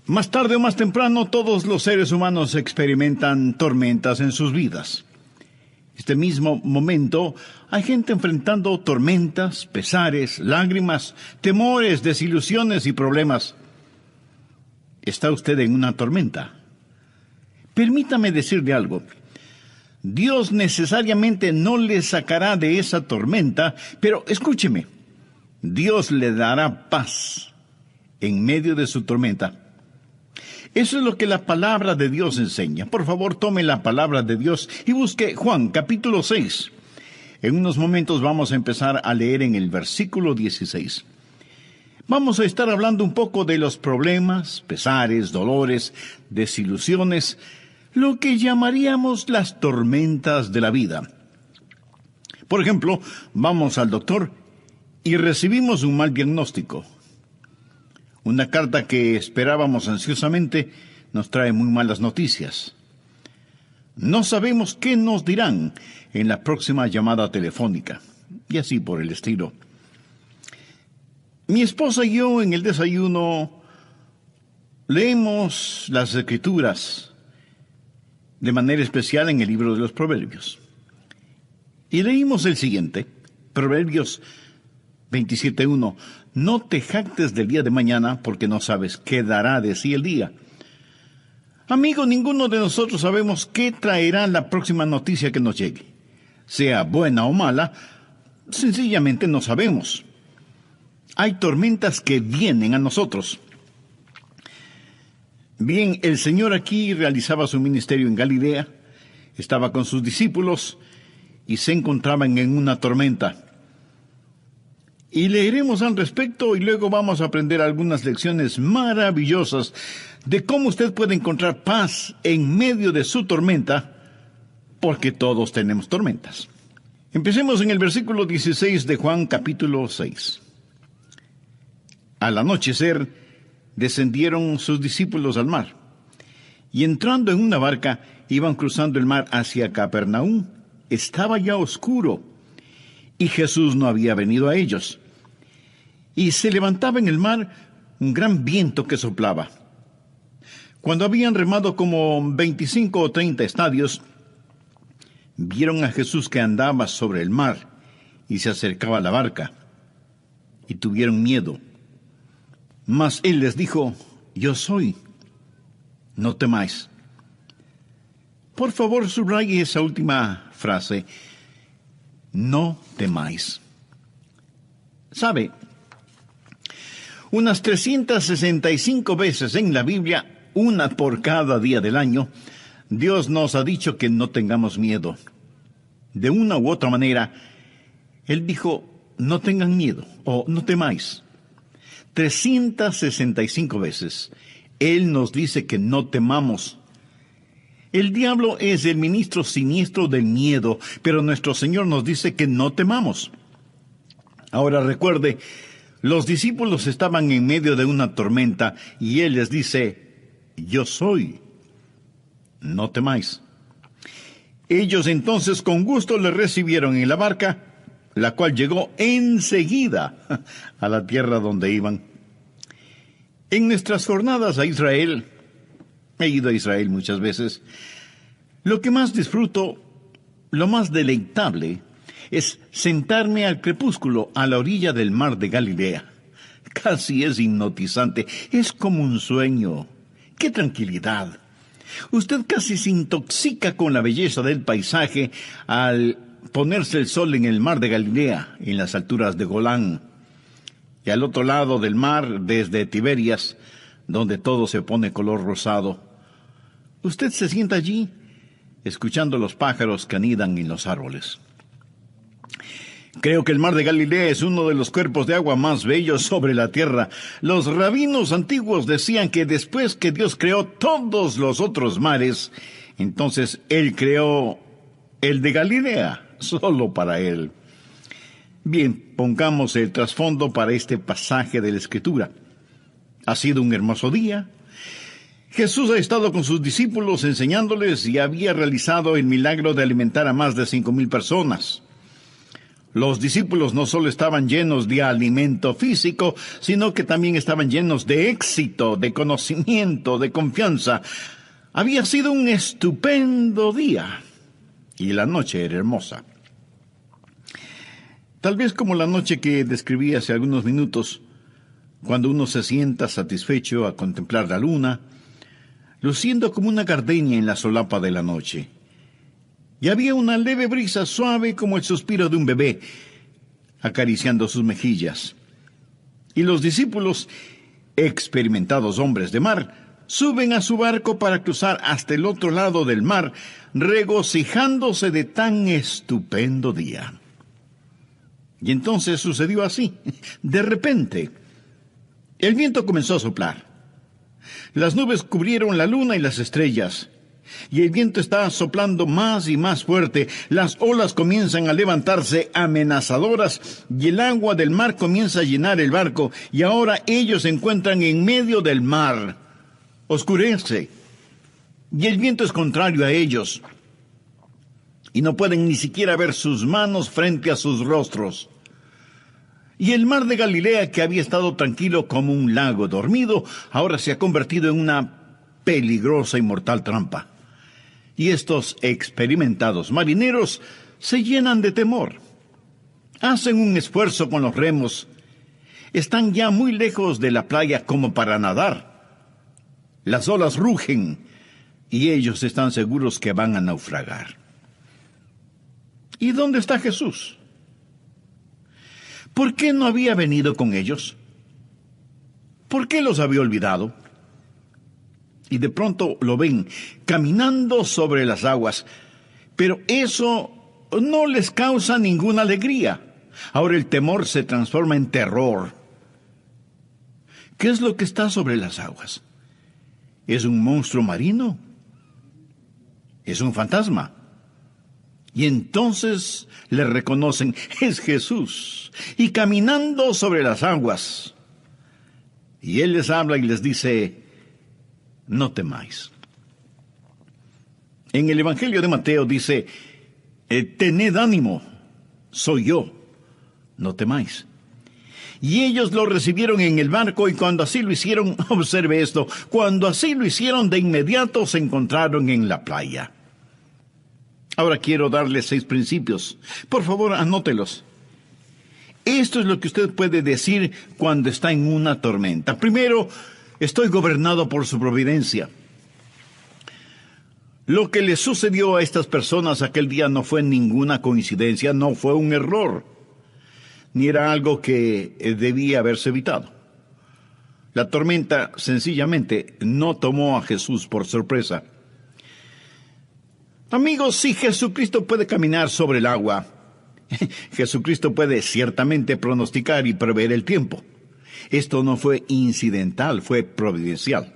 Más tarde o más temprano, todos los seres humanos experimentan tormentas en sus vidas. Este mismo momento, hay gente enfrentando tormentas, pesares, lágrimas, temores, desilusiones y problemas. ¿Está usted en una tormenta? Permítame decirle algo. Dios necesariamente no le sacará de esa tormenta, pero escúcheme, Dios le dará paz en medio de su tormenta. Eso es lo que la palabra de Dios enseña. Por favor, tome la palabra de Dios y busque Juan, capítulo 6. En unos momentos vamos a empezar a leer en el versículo 16. Vamos a estar hablando un poco de los problemas, pesares, dolores, desilusiones, lo que llamaríamos las tormentas de la vida. Por ejemplo, vamos al doctor y recibimos un mal diagnóstico. Una carta que esperábamos ansiosamente nos trae muy malas noticias. No sabemos qué nos dirán en la próxima llamada telefónica, y así por el estilo. Mi esposa y yo en el desayuno leemos las Escrituras, de manera especial en el libro de los Proverbios. Y leímos el siguiente, Proverbios 27:1. No te jactes del día de mañana, porque no sabes qué dará de sí el día. Amigo, ninguno de nosotros sabemos qué traerá la próxima noticia que nos llegue. Sea buena o mala, sencillamente no sabemos. Hay tormentas que vienen a nosotros. Bien, el Señor aquí realizaba su ministerio en Galilea, estaba con sus discípulos y se encontraban en una tormenta. Y leeremos al respecto y luego vamos a aprender algunas lecciones maravillosas de cómo usted puede encontrar paz en medio de su tormenta, porque todos tenemos tormentas. Empecemos en el versículo 16 de Juan capítulo 6. Al anochecer descendieron sus discípulos al mar, y entrando en una barca iban cruzando el mar hacia Capernaum. Estaba ya oscuro, y Jesús no había venido a ellos. Y se levantaba en el mar un gran viento que soplaba. Cuando habían remado como 25 o 30 estadios, vieron a Jesús que andaba sobre el mar y se acercaba a la barca, y tuvieron miedo. Mas él les dijo: yo soy, no temáis. Por favor, subraye esa última frase, no temáis. ¿Sabe? Unas 365 veces en la Biblia, una por cada día del año, Dios nos ha dicho que no tengamos miedo. De una u otra manera, Él dijo, no tengan miedo o no temáis. 365 veces, Él nos dice que no temamos. El diablo es el ministro siniestro del miedo, pero nuestro Señor nos dice que no temamos. Ahora recuerde, los discípulos estaban en medio de una tormenta y Él les dice, yo soy, no temáis. Ellos entonces con gusto le recibieron en la barca, la cual llegó enseguida a la tierra donde iban. En nuestras jornadas a Israel, he ido a Israel muchas veces, lo que más disfruto, lo más deleitable, es sentarme al crepúsculo a la orilla del mar de Galilea. Casi es hipnotizante, es como un sueño. ¡Qué tranquilidad! Usted casi se intoxica con la belleza del paisaje al ponerse el sol en el mar de Galilea, en las alturas de Golán. Y al otro lado del mar, desde Tiberias, donde todo se pone color rosado. Usted se sienta allí, escuchando los pájaros que anidan en los árboles. Creo que el mar de Galilea es uno de los cuerpos de agua más bellos sobre la tierra. Los rabinos antiguos decían que después que Dios creó todos los otros mares, entonces Él creó el de Galilea, solo para Él. Bien, pongamos el trasfondo para este pasaje de la Escritura. Ha sido un hermoso día. Jesús ha estado con sus discípulos enseñándoles y había realizado el milagro de alimentar a más de 5,000 personas. Los discípulos no solo estaban llenos de alimento físico, sino que también estaban llenos de éxito, de conocimiento, de confianza. Había sido un estupendo día y la noche era hermosa. Tal vez como la noche que describí hace algunos minutos, cuando uno se sienta satisfecho a contemplar la luna, luciendo como una gardenia en la solapa de la noche. Y había una leve brisa suave como el suspiro de un bebé, acariciando sus mejillas. Y los discípulos, experimentados hombres de mar, suben a su barco para cruzar hasta el otro lado del mar, regocijándose de tan estupendo día. Y entonces sucedió así. De repente, el viento comenzó a soplar. Las nubes cubrieron la luna y las estrellas. Y el viento está soplando más y más fuerte. Las olas comienzan a levantarse amenazadoras y el agua del mar comienza a llenar el barco. Y ahora ellos se encuentran en medio del mar. Oscurece. Y el viento es contrario a ellos. Y no pueden ni siquiera ver sus manos frente a sus rostros. Y el mar de Galilea, que había estado tranquilo como un lago dormido, ahora se ha convertido en una peligrosa y mortal trampa. Y estos experimentados marineros se llenan de temor. Hacen un esfuerzo con los remos. Están ya muy lejos de la playa como para nadar. Las olas rugen y ellos están seguros que van a naufragar. ¿Y dónde está Jesús? ¿Por qué no había venido con ellos? ¿Por qué los había olvidado? Y de pronto lo ven caminando sobre las aguas. Pero eso no les causa ninguna alegría. Ahora el temor se transforma en terror. ¿Qué es lo que está sobre las aguas? ¿Es un monstruo marino? ¿Es un fantasma? Y entonces le reconocen, es Jesús, y caminando sobre las aguas. Y Él les habla y les dice, no temáis. En el Evangelio de Mateo dice, tened ánimo, soy yo, no temáis. Y ellos lo recibieron en el barco y cuando así lo hicieron, observe esto, cuando así lo hicieron de inmediato se encontraron en la playa. Ahora quiero darles 6 principios. Por favor, anótelos. Esto es lo que usted puede decir cuando está en una tormenta. Primero, estoy gobernado por su providencia. Lo que le sucedió a estas personas aquel día no fue ninguna coincidencia, no fue un error, ni era algo que debía haberse evitado. La tormenta sencillamente no tomó a Jesús por sorpresa. Amigos, si Jesucristo puede caminar sobre el agua, Jesucristo puede ciertamente pronosticar y prever el tiempo. Esto no fue incidental, fue providencial.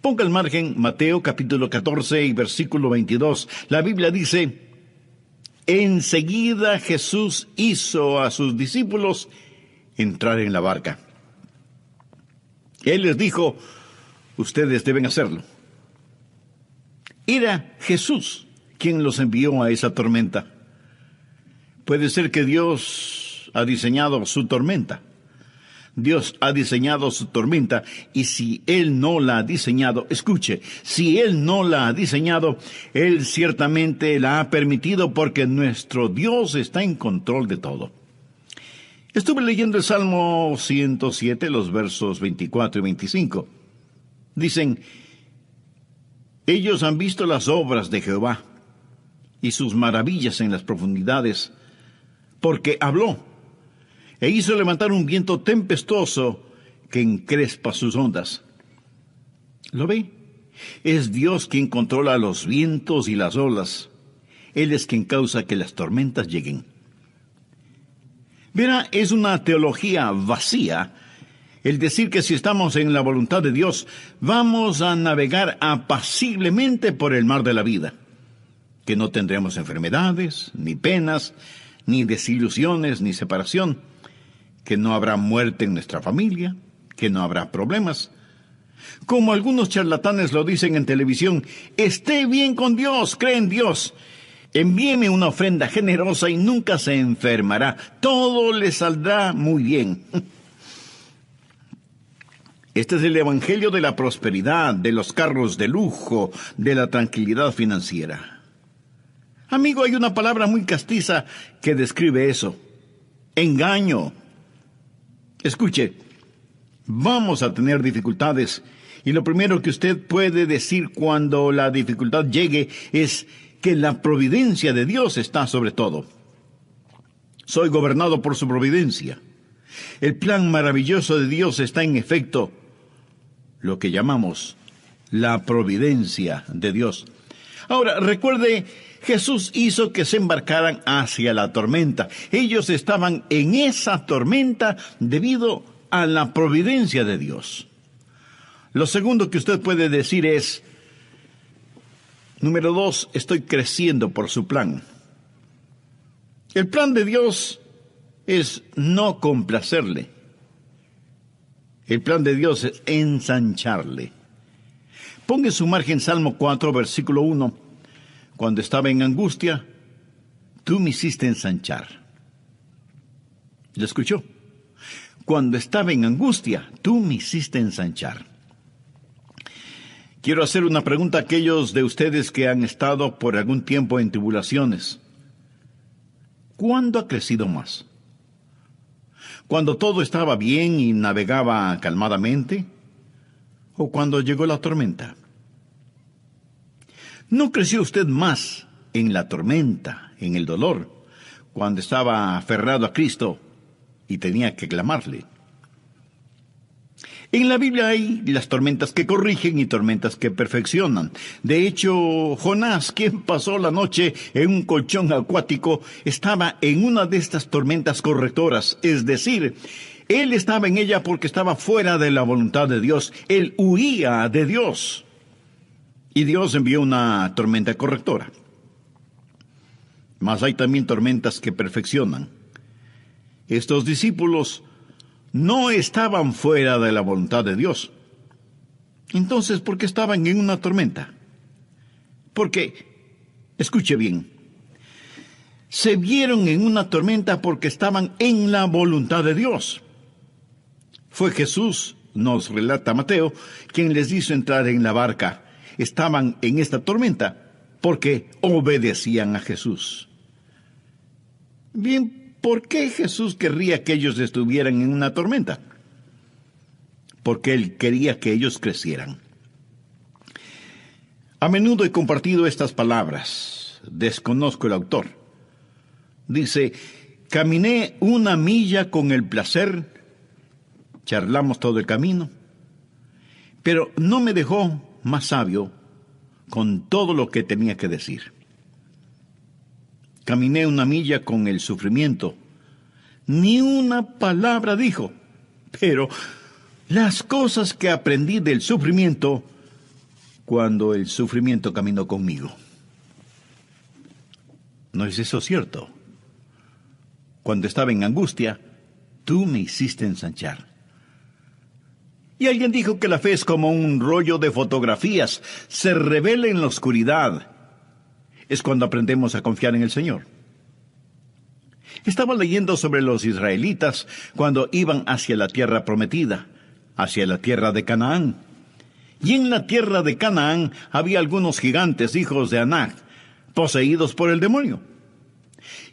Ponga al margen Mateo capítulo 14 y versículo 22. La Biblia dice, enseguida Jesús hizo a sus discípulos entrar en la barca. Él les dijo, ustedes deben hacerlo. Era Jesús quien los envió a esa tormenta. Puede ser que Dios ha diseñado su tormenta. Dios ha diseñado su tormenta y si Él no la ha diseñado, escuche, si Él no la ha diseñado, Él ciertamente la ha permitido porque nuestro Dios está en control de todo. Estuve leyendo el Salmo 107, los versos 24 y 25. Dicen, ellos han visto las obras de Jehová y sus maravillas en las profundidades, porque habló e hizo levantar un viento tempestuoso que encrespa sus ondas. ¿Lo ve? Es Dios quien controla los vientos y las olas. Él es quien causa que las tormentas lleguen. Verá, es una teología vacía el decir que si estamos en la voluntad de Dios, vamos a navegar apaciblemente por el mar de la vida, que no tendremos enfermedades, ni penas, ni desilusiones, ni separación, que no habrá muerte en nuestra familia, que no habrá problemas. Como algunos charlatanes lo dicen en televisión, esté bien con Dios, cree en Dios. Envíeme una ofrenda generosa y nunca se enfermará. Todo le saldrá muy bien. Este es el evangelio de la prosperidad, de los carros de lujo, de la tranquilidad financiera. Amigo, hay una palabra muy castiza que describe eso. Engaño. Escuche, vamos a tener dificultades y lo primero que usted puede decir cuando la dificultad llegue es que la providencia de Dios está sobre todo. Soy gobernado por su providencia. El plan maravilloso de Dios está en efecto, lo que llamamos la providencia de Dios. Ahora, recuerde, Jesús hizo que se embarcaran hacia la tormenta. Ellos estaban en esa tormenta debido a la providencia de Dios. Lo segundo que usted puede decir es, número 2, estoy creciendo por su plan. El plan de Dios es no complacerle. El plan de Dios es ensancharle. Ponga en su margen Salmo 4, versículo 1. Cuando estaba en angustia, tú me hiciste ensanchar. ¿Lo escuchó? Cuando estaba en angustia, tú me hiciste ensanchar. Quiero hacer una pregunta a aquellos de ustedes que han estado por algún tiempo en tribulaciones. ¿Cuándo ha crecido más? ¿Cuando todo estaba bien y navegaba calmadamente? ¿O cuando llegó la tormenta? ¿No creció usted más en la tormenta, en el dolor, cuando estaba aferrado a Cristo y tenía que clamarle? En la Biblia hay las tormentas que corrigen y tormentas que perfeccionan. De hecho, Jonás, quien pasó la noche en un colchón acuático, estaba en una de estas tormentas correctoras. Es decir, él estaba en ella porque estaba fuera de la voluntad de Dios. Él huía de Dios. Y Dios envió una tormenta correctora. Mas hay también tormentas que perfeccionan. Estos discípulos no estaban fuera de la voluntad de Dios. Entonces, ¿por qué estaban en una tormenta? Porque, escuche bien, se vieron en una tormenta porque estaban en la voluntad de Dios. Fue Jesús, nos relata Mateo, quien les hizo entrar en la barca. Estaban en esta tormenta porque obedecían a Jesús. Bien, ¿por qué Jesús querría que ellos estuvieran en una tormenta? Porque Él quería que ellos crecieran. A menudo he compartido estas palabras. Desconozco el autor. Dice, caminé 1 milla con el placer, charlamos todo el camino, pero no me dejó más sabio con todo lo que tenía que decir. Caminé 1 milla con el sufrimiento. Ni una palabra dijo. Pero las cosas que aprendí del sufrimiento, cuando el sufrimiento caminó conmigo. ¿No es eso cierto? Cuando estaba en angustia, tú me hiciste ensanchar. Y alguien dijo que la fe es como un rollo de fotografías. Se revela en la oscuridad. Es cuando aprendemos a confiar en el Señor. Estaba leyendo sobre los israelitas cuando iban hacia la tierra prometida, hacia la tierra de Canaán. Y en la tierra de Canaán había algunos gigantes, hijos de Anac, poseídos por el demonio.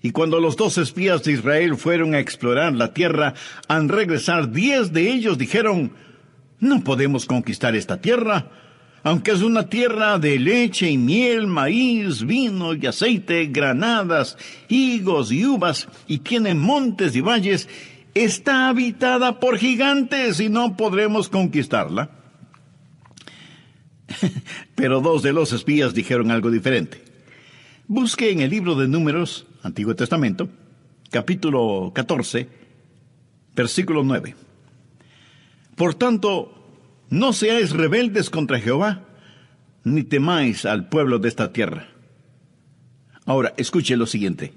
Y cuando los 2 espías de Israel fueron a explorar la tierra, al regresar 10 de ellos dijeron, no podemos conquistar esta tierra, aunque es una tierra de leche y miel, maíz, vino y aceite, granadas, higos y uvas, y tiene montes y valles, está habitada por gigantes y no podremos conquistarla. Pero 2 de los espías dijeron algo diferente. Busque en el libro de Números, Antiguo Testamento, capítulo 14, versículo 9. Por tanto, no seáis rebeldes contra Jehová, ni temáis al pueblo de esta tierra. Ahora, escuche lo siguiente.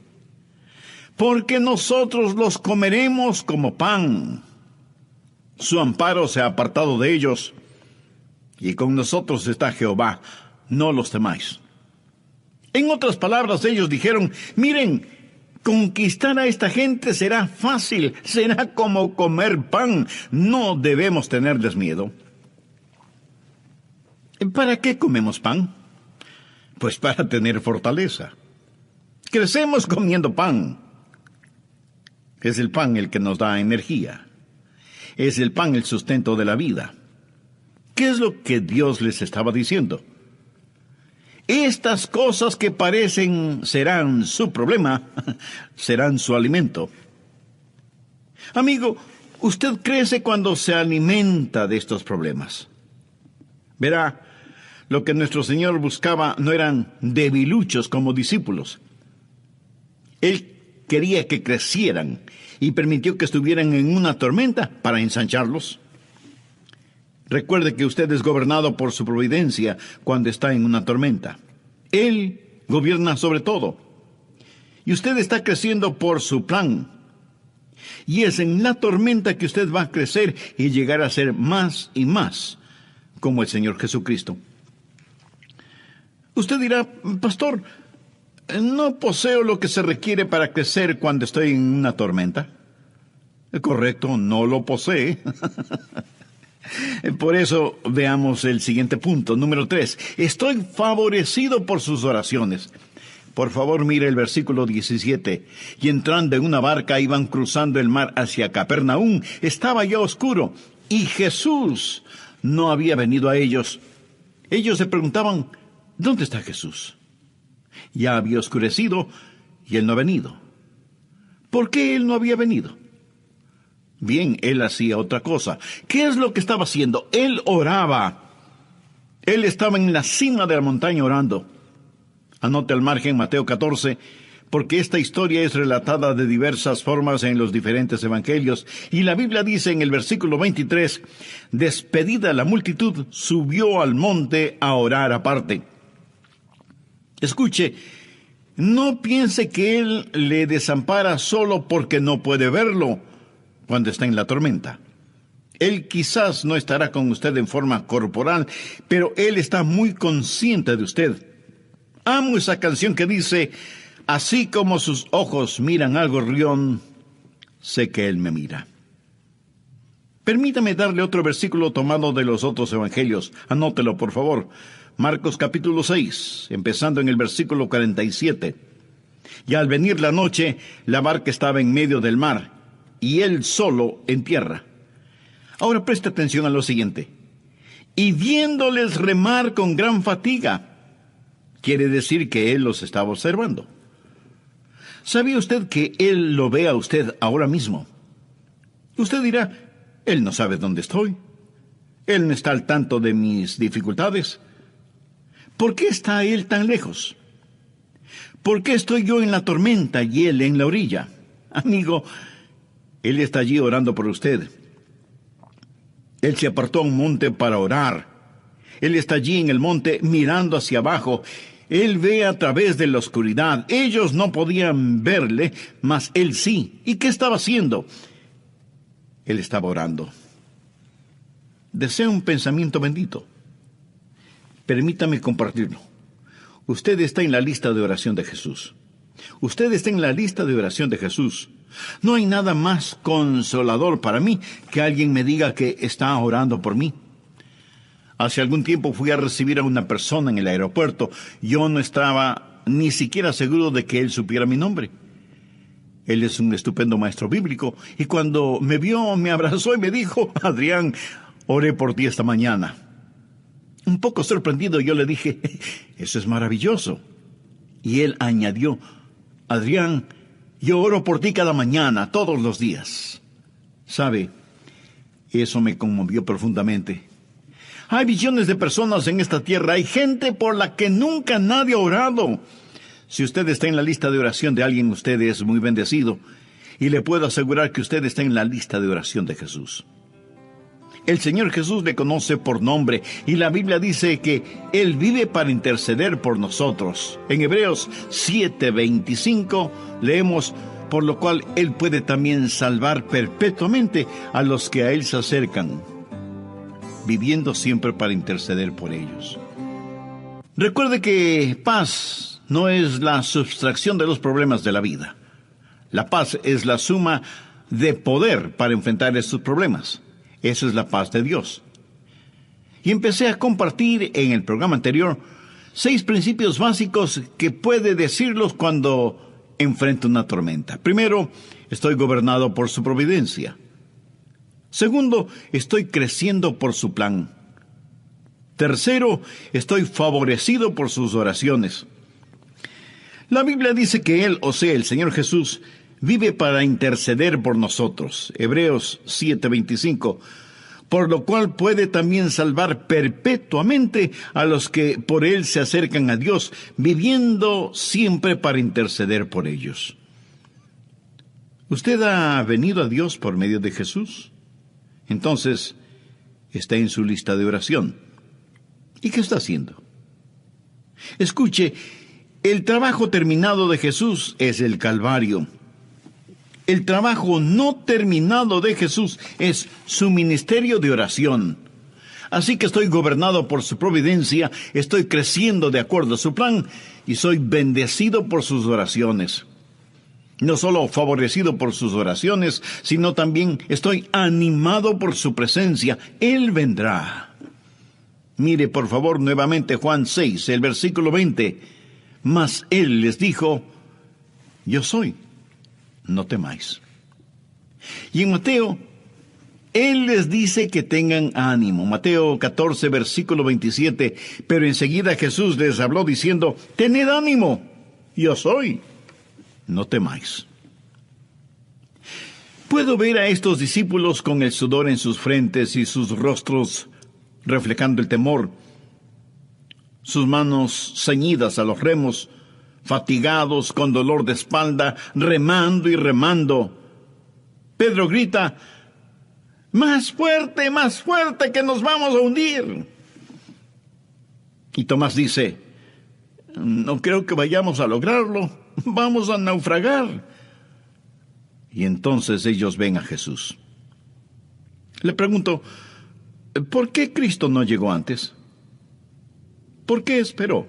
Porque nosotros los comeremos como pan. Su amparo se ha apartado de ellos, y con nosotros está Jehová, no los temáis. En otras palabras, ellos dijeron, miren, conquistar a esta gente será fácil, será como comer pan, no debemos tenerles miedo. ¿Para qué comemos pan? Pues para tener fortaleza. Crecemos comiendo pan. Es el pan el que nos da energía. Es el pan el sustento de la vida. ¿Qué es lo que Dios les estaba diciendo? Estas cosas que parecen serán su problema, serán su alimento. Amigo, usted crece cuando se alimenta de estos problemas. Verá, lo que nuestro Señor buscaba no eran debiluchos como discípulos. Él quería que crecieran y permitió que estuvieran en una tormenta para ensancharlos. Recuerde que usted es gobernado por su providencia cuando está en una tormenta. Él gobierna sobre todo. Y usted está creciendo por su plan. Y es en la tormenta que usted va a crecer y llegar a ser más y más como el Señor Jesucristo. Usted dirá, pastor, ¿no poseo lo que se requiere para crecer cuando estoy en una tormenta? Correcto, no lo posee. Por eso veamos el siguiente punto, número 3. Estoy favorecido por sus oraciones. Por favor, mire el versículo 17. Y entrando en una barca iban cruzando el mar hacia Capernaum. Estaba ya oscuro y Jesús no había venido a ellos. Ellos se preguntaban, ¿dónde está Jesús? Ya había oscurecido y él no ha venido. ¿Por qué él no había venido? Bien, él hacía otra cosa. ¿Qué es lo que estaba haciendo? Él oraba. Él estaba en la cima de la montaña orando. Anote al margen Mateo 14, porque esta historia es relatada de diversas formas en los diferentes evangelios. Y la Biblia dice en el versículo 23, despedida la multitud, subió al monte a orar aparte. Escuche, no piense que él le desampara solo porque no puede verlo cuando está en la tormenta. Él quizás no estará con usted en forma corporal, pero él está muy consciente de usted. Amo esa canción que dice, así como sus ojos miran al gorrión, sé que él me mira. Permítame darle otro versículo tomado de los otros evangelios. Anótelo, por favor. Marcos capítulo 6, empezando en el versículo 47. Y al venir la noche, la barca estaba en medio del mar, y él solo en tierra. Ahora preste atención a lo siguiente. Y viéndoles remar con gran fatiga, quiere decir que él los estaba observando. ¿Sabía usted que él lo ve a usted ahora mismo? Usted dirá, él no sabe dónde estoy. Él no está al tanto de mis dificultades. ¿Por qué está él tan lejos? ¿Por qué estoy yo en la tormenta y él en la orilla? Amigo, él está allí orando por usted. Él se apartó a un monte para orar. Él está allí en el monte mirando hacia abajo. Él ve a través de la oscuridad. Ellos no podían verle, mas él sí. ¿Y qué estaba haciendo? Él estaba orando. Desea un pensamiento bendito. Permítame compartirlo. Usted está en la lista de oración de Jesús. Usted está en la lista de oración de Jesús. No hay nada más consolador para mí que alguien me diga que está orando por mí. Hace algún tiempo fui a recibir a una persona en el aeropuerto. Yo no estaba ni siquiera seguro de que él supiera mi nombre. Él es un estupendo maestro bíblico. Y cuando me vio, me abrazó y me dijo, Adrián, oré por ti esta mañana. Un poco sorprendido, yo le dije, eso es maravilloso. Y él añadió, Adrián, yo oro por ti cada mañana, todos los días. ¿Sabe? Eso me conmovió profundamente. Hay billones de personas en esta tierra, hay gente por la que nunca nadie ha orado. Si usted está en la lista de oración de alguien, usted es muy bendecido. Y le puedo asegurar que usted está en la lista de oración de Jesús. El Señor Jesús le conoce por nombre y la Biblia dice que Él vive para interceder por nosotros. En Hebreos 7:25 leemos, por lo cual Él puede también salvar perpetuamente a los que a Él se acercan, viviendo siempre para interceder por ellos. Recuerde que paz no es la sustracción de los problemas de la vida. La paz es la suma de poder para enfrentar estos problemas. Esa es la paz de Dios. Y empecé a compartir en el programa anterior 6 principios básicos que puede decirlos cuando enfrenta una tormenta. Primero, estoy gobernado por su providencia. Segundo, estoy creciendo por su plan. Tercero, estoy favorecido por sus oraciones. La Biblia dice que Él, o sea, el Señor Jesús, vive para interceder por nosotros. Hebreos 7:25. Por lo cual puede también salvar perpetuamente a los que por Él se acercan a Dios, viviendo siempre para interceder por ellos. ¿Usted ha venido a Dios por medio de Jesús? Entonces, está en su lista de oración. ¿Y qué está haciendo? Escuche, el trabajo terminado de Jesús es el Calvario. El trabajo no terminado de Jesús es su ministerio de oración. Así que estoy gobernado por su providencia, estoy creciendo de acuerdo a su plan y soy bendecido por sus oraciones. No solo favorecido por sus oraciones, sino también estoy animado por su presencia. Él vendrá. Mire por favor nuevamente Juan 6, el versículo 20. Mas Él les dijo, yo soy, no temáis. Y en Mateo, Él les dice que tengan ánimo. Mateo 14, versículo 27. Pero enseguida Jesús les habló diciendo, tened ánimo, yo soy, no temáis. Puedo ver a estos discípulos con el sudor en sus frentes y sus rostros reflejando el temor, sus manos ceñidas a los remos, fatigados con dolor de espalda, remando y remando. Pedro grita, más fuerte, que nos vamos a hundir. Y Tomás dice, no creo que vayamos a lograrlo, vamos a naufragar. Y entonces ellos ven a Jesús. Le pregunto, ¿por qué Cristo no llegó antes? ¿Por qué esperó?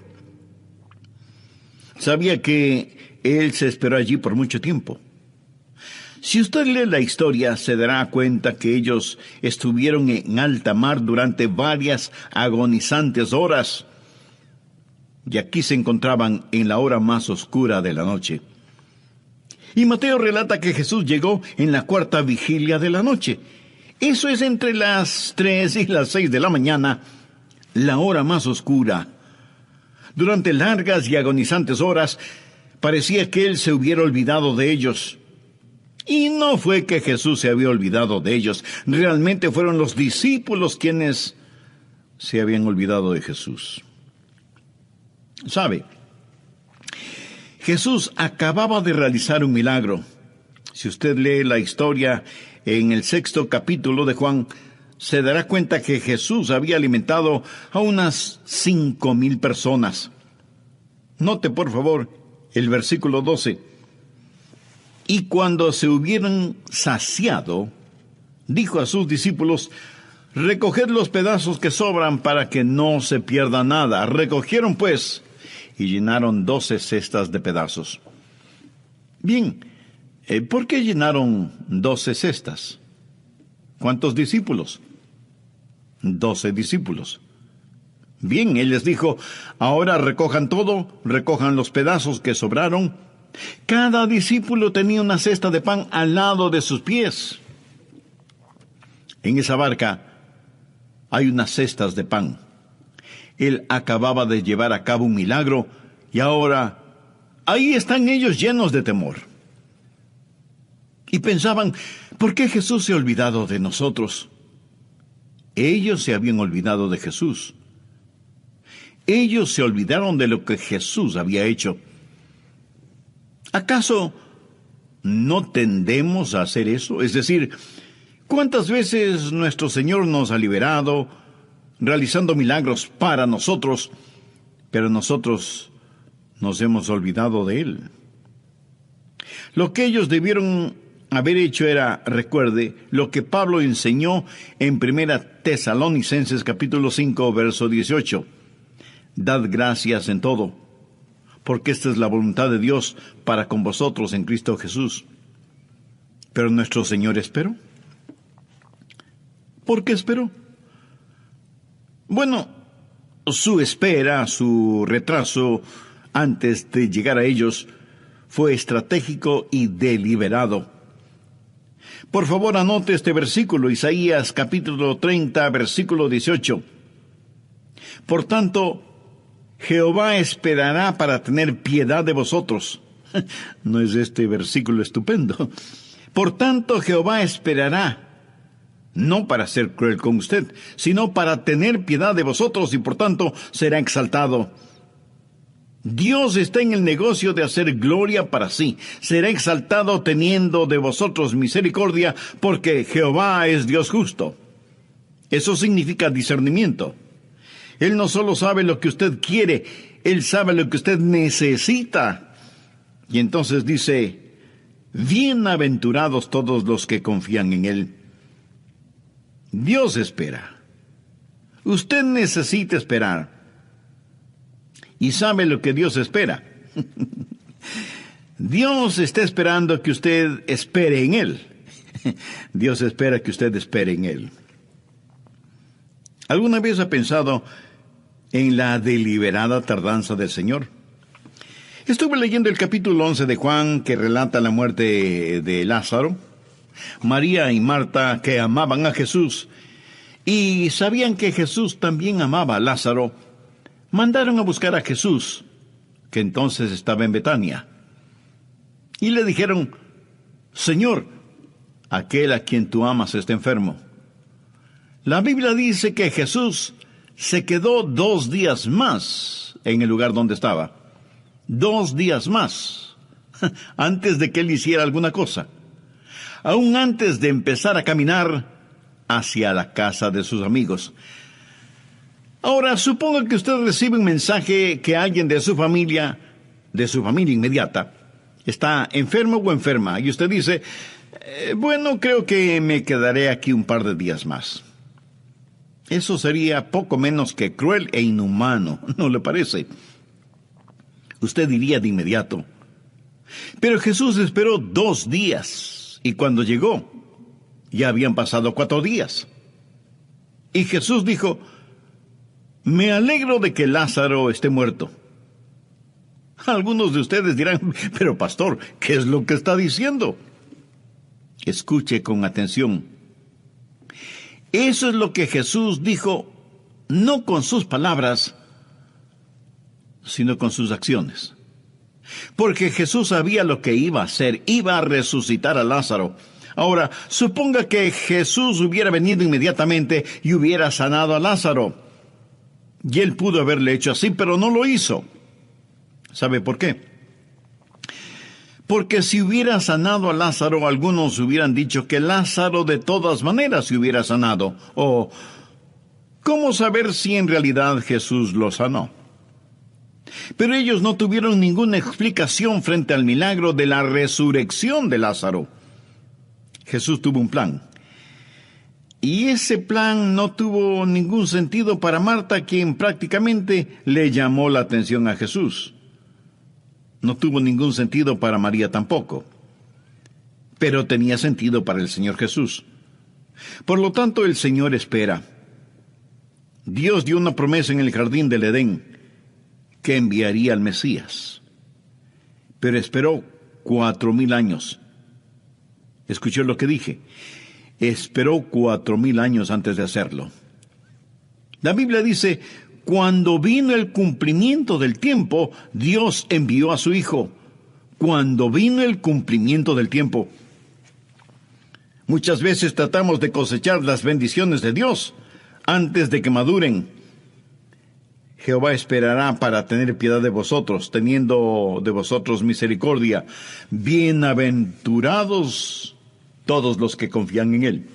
Sabía que Él se esperó allí por mucho tiempo. Si usted lee la historia, se dará cuenta que ellos estuvieron en alta mar durante varias agonizantes horas. Y aquí se encontraban en la hora más oscura de la noche. Y Mateo relata que Jesús llegó en la 4ª vigilia de la noche. Eso es entre las 3 y las 6 de la mañana, la hora más oscura. Durante largas y agonizantes horas, parecía que Él se hubiera olvidado de ellos. Y no fue que Jesús se había olvidado de ellos. Realmente fueron los discípulos quienes se habían olvidado de Jesús. ¿Sabe? Jesús acababa de realizar un milagro. Si usted lee la historia en el 6º capítulo de Juan, se dará cuenta que Jesús había alimentado a unas 5,000 personas. Note, por favor, el versículo 12. Y cuando se hubieran saciado, dijo a sus discípulos, recoged los pedazos que sobran para que no se pierda nada. Recogieron pues, y llenaron 12 cestas de pedazos. Bien, ¿por qué llenaron 12 cestas? ¿Cuántos discípulos? 12 discípulos. Bien, Él les dijo, ahora recojan todo, recojan los pedazos que sobraron. Cada discípulo tenía una cesta de pan al lado de sus pies. En esa barca hay unas cestas de pan. Él acababa de llevar a cabo un milagro y ahora ahí están ellos llenos de temor. Y pensaban, ¿por qué Jesús se ha olvidado de nosotros? Ellos se habían olvidado de Jesús. Ellos se olvidaron de lo que Jesús había hecho. ¿Acaso no tendemos a hacer eso? Es decir, ¿cuántas veces nuestro Señor nos ha liberado, realizando milagros para nosotros, pero nosotros nos hemos olvidado de Él? Lo que ellos debieron haber hecho era, recuerde, lo que Pablo enseñó en 1 Tesalonicenses capítulo 5, verso 18. Dad gracias en todo, porque esta es la voluntad de Dios para con vosotros en Cristo Jesús. Pero nuestro Señor esperó. ¿Por qué esperó? Bueno, su espera, su retraso antes de llegar a ellos fue estratégico y deliberado. Por favor, anote este versículo, Isaías capítulo 30, versículo 18. Por tanto, Jehová esperará para tener piedad de vosotros. ¿No es este versículo estupendo? Por tanto, Jehová esperará, no para ser cruel con usted, sino para tener piedad de vosotros y por tanto será exaltado. Dios está en el negocio de hacer gloria para sí. Será exaltado teniendo de vosotros misericordia, porque Jehová es Dios justo. Eso significa discernimiento. Él no solo sabe lo que usted quiere, Él sabe lo que usted necesita. Y entonces dice, bienaventurados todos los que confían en Él. Dios espera. Usted necesita esperar. ¿Y sabe lo que Dios espera? Dios está esperando que usted espere en Él. Dios espera que usted espere en Él. ¿Alguna vez ha pensado en la deliberada tardanza del Señor? Estuve leyendo el capítulo 11 de Juan, que relata la muerte de Lázaro. María y Marta, que amaban a Jesús y sabían que Jesús también amaba a Lázaro, mandaron a buscar a Jesús, que entonces estaba en Betania. Y le dijeron, Señor, aquel a quien tú amas está enfermo. La Biblia dice que Jesús se quedó 2 días más en el lugar donde estaba. 2 días más, antes de que él hiciera alguna cosa. Aún antes de empezar a caminar hacia la casa de sus amigos. Ahora, suponga que usted recibe un mensaje que alguien de su familia inmediata, está enfermo o enferma, y usted dice, bueno, creo que me quedaré aquí un par de días más. Eso sería poco menos que cruel e inhumano, ¿no le parece? Usted diría de inmediato. Pero Jesús esperó 2 días, y cuando llegó, ya habían pasado 4 días. Y Jesús dijo, me alegro de que Lázaro esté muerto. Algunos de ustedes dirán, pero pastor, ¿qué es lo que está diciendo? Escuche con atención. Eso es lo que Jesús dijo, no con sus palabras, sino con sus acciones. Porque Jesús sabía lo que iba a hacer, iba a resucitar a Lázaro. Ahora, suponga que Jesús hubiera venido inmediatamente y hubiera sanado a Lázaro. Y él pudo haberle hecho así, pero no lo hizo. ¿Sabe por qué? Porque si hubiera sanado a Lázaro, algunos hubieran dicho que Lázaro de todas maneras se hubiera sanado. O, ¿cómo saber si en realidad Jesús lo sanó? Pero ellos no tuvieron ninguna explicación frente al milagro de la resurrección de Lázaro. Jesús tuvo un plan. Y ese plan no tuvo ningún sentido para Marta, quien prácticamente le llamó la atención a Jesús. No tuvo ningún sentido para María tampoco. Pero tenía sentido para el Señor Jesús. Por lo tanto, el Señor espera. Dios dio una promesa en el jardín del Edén, que enviaría al Mesías. Pero esperó 4,000 años. ¿Escuchó lo que dije? Esperó 4,000 años antes de hacerlo. La Biblia dice, cuando vino el cumplimiento del tiempo, Dios envió a su Hijo. Cuando vino el cumplimiento del tiempo. Muchas veces tratamos de cosechar las bendiciones de Dios antes de que maduren. Jehová esperará para tener piedad de vosotros, teniendo de vosotros misericordia. Bienaventurados todos los que confían en Él.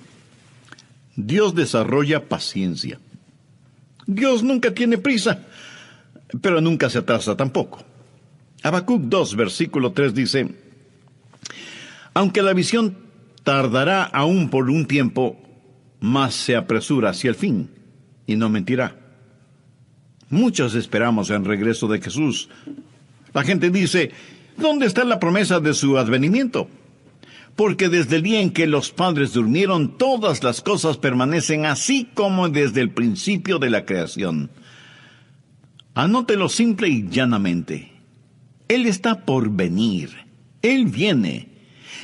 Dios desarrolla paciencia. Dios nunca tiene prisa, pero nunca se atrasa tampoco. Habacuc 2, versículo 3 dice, aunque la visión tardará aún por un tiempo, mas se apresura hacia el fin, y no mentirá. Muchos esperamos el regreso de Jesús. La gente dice, ¿dónde está la promesa de su advenimiento? Porque desde el día en que los padres durmieron, todas las cosas permanecen así como desde el principio de la creación. Anótelo simple y llanamente. Él está por venir. Él viene.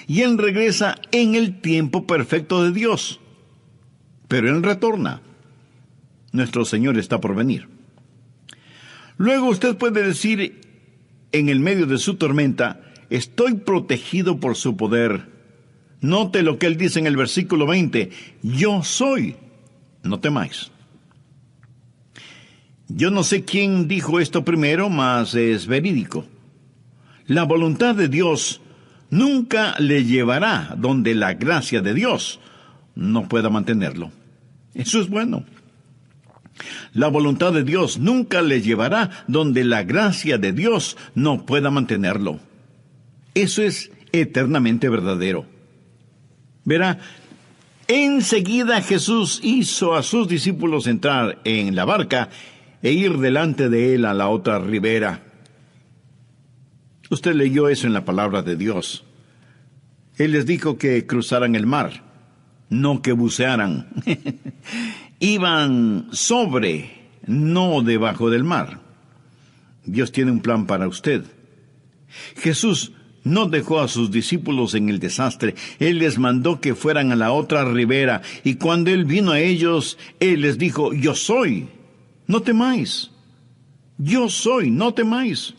Y Él regresa en el tiempo perfecto de Dios. Pero Él retorna. Nuestro Señor está por venir. Luego usted puede decir, en el medio de su tormenta, estoy protegido por su poder. Note lo que Él dice en el versículo 20. Yo soy. No temáis. Yo no sé quién dijo esto primero, mas es verídico. La voluntad de Dios nunca le llevará donde la gracia de Dios no pueda mantenerlo. Eso es bueno. La voluntad de Dios nunca le llevará donde la gracia de Dios no pueda mantenerlo. Eso es eternamente verdadero. Verá, enseguida Jesús hizo a sus discípulos entrar en la barca e ir delante de Él a la otra ribera. Usted leyó eso en la palabra de Dios. Él les dijo que cruzaran el mar, no que bucearan. Iban sobre, no debajo del mar. Dios tiene un plan para usted. Jesús no dejó a sus discípulos en el desastre. Él les mandó que fueran a la otra ribera, y cuando Él vino a ellos, Él les dijo, yo soy, no temáis. Yo soy, no temáis.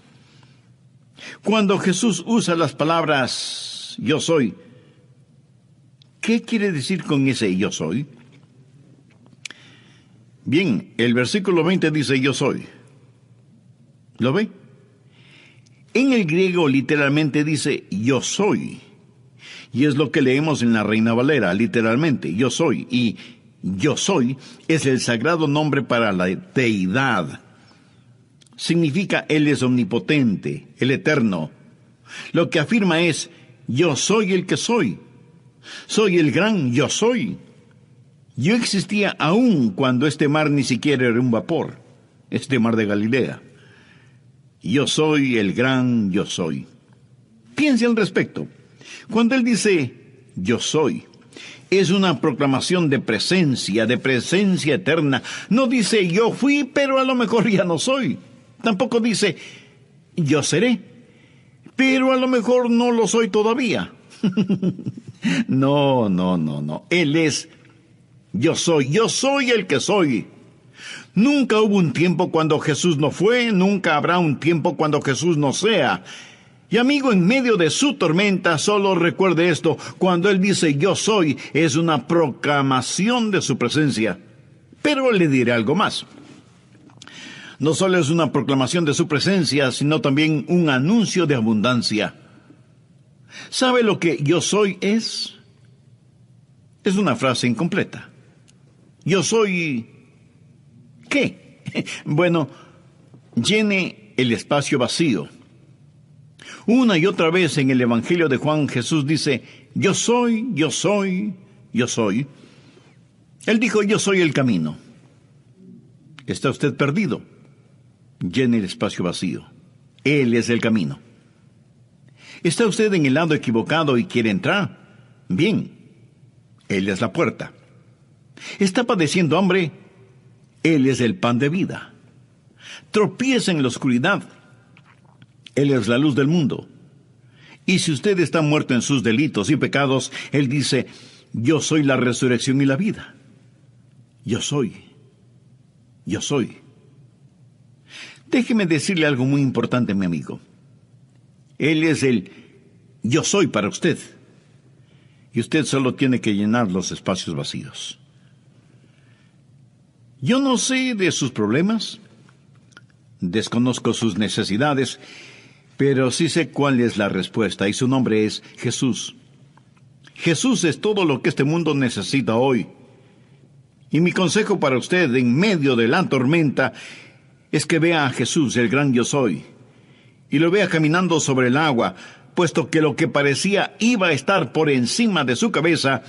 Cuando Jesús usa las palabras, yo soy, ¿qué quiere decir con ese yo soy? Bien, el versículo 20 dice yo soy. ¿Lo ve? En el griego literalmente dice yo soy. Y es lo que leemos en la Reina Valera, literalmente, yo soy. Y yo soy es el sagrado nombre para la deidad. Significa Él es omnipotente, el eterno. Lo que afirma es, yo soy el que soy. Soy el gran yo soy. Yo existía aún cuando este mar ni siquiera era un vapor, este mar de Galilea. Yo soy el gran yo soy. Piense al respecto. Cuando Él dice, yo soy, es una proclamación de presencia eterna. No dice, yo fui, pero a lo mejor ya no soy. Tampoco dice, yo seré, pero a lo mejor no lo soy todavía. No. Él es, yo soy el que soy. Nunca hubo un tiempo cuando Jesús no fue, nunca habrá un tiempo cuando Jesús no sea. Y amigo, en medio de su tormenta, solo recuerde esto, cuando Él dice yo soy, es una proclamación de su presencia. Pero le diré algo más. No solo es una proclamación de su presencia, sino también un anuncio de abundancia. ¿Sabe lo que yo soy es? Es una frase incompleta. Yo soy... ¿qué? Bueno, llene el espacio vacío. Una y otra vez en el Evangelio de Juan, Jesús dice, yo soy, yo soy, yo soy. Él dijo, yo soy el camino. ¿Está usted perdido? Llene el espacio vacío. Él es el camino. ¿Está usted en el lado equivocado y quiere entrar? Bien, Él es la puerta. ¿Está padeciendo hambre? Él es el pan de vida. Tropieza en la oscuridad. Él es la luz del mundo. Y si usted está muerto en sus delitos y pecados, Él dice, yo soy la resurrección y la vida. Yo soy. Yo soy. Déjeme decirle algo muy importante, mi amigo. Él es el yo soy para usted. Y usted solo tiene que llenar los espacios vacíos. Yo no sé de sus problemas, desconozco sus necesidades, pero sí sé cuál es la respuesta, y su nombre es Jesús. Jesús es todo lo que este mundo necesita hoy. Y mi consejo para usted en medio de la tormenta es que vea a Jesús, el gran yo soy, y lo vea caminando sobre el agua, puesto que lo que parecía iba a estar por encima de su cabeza,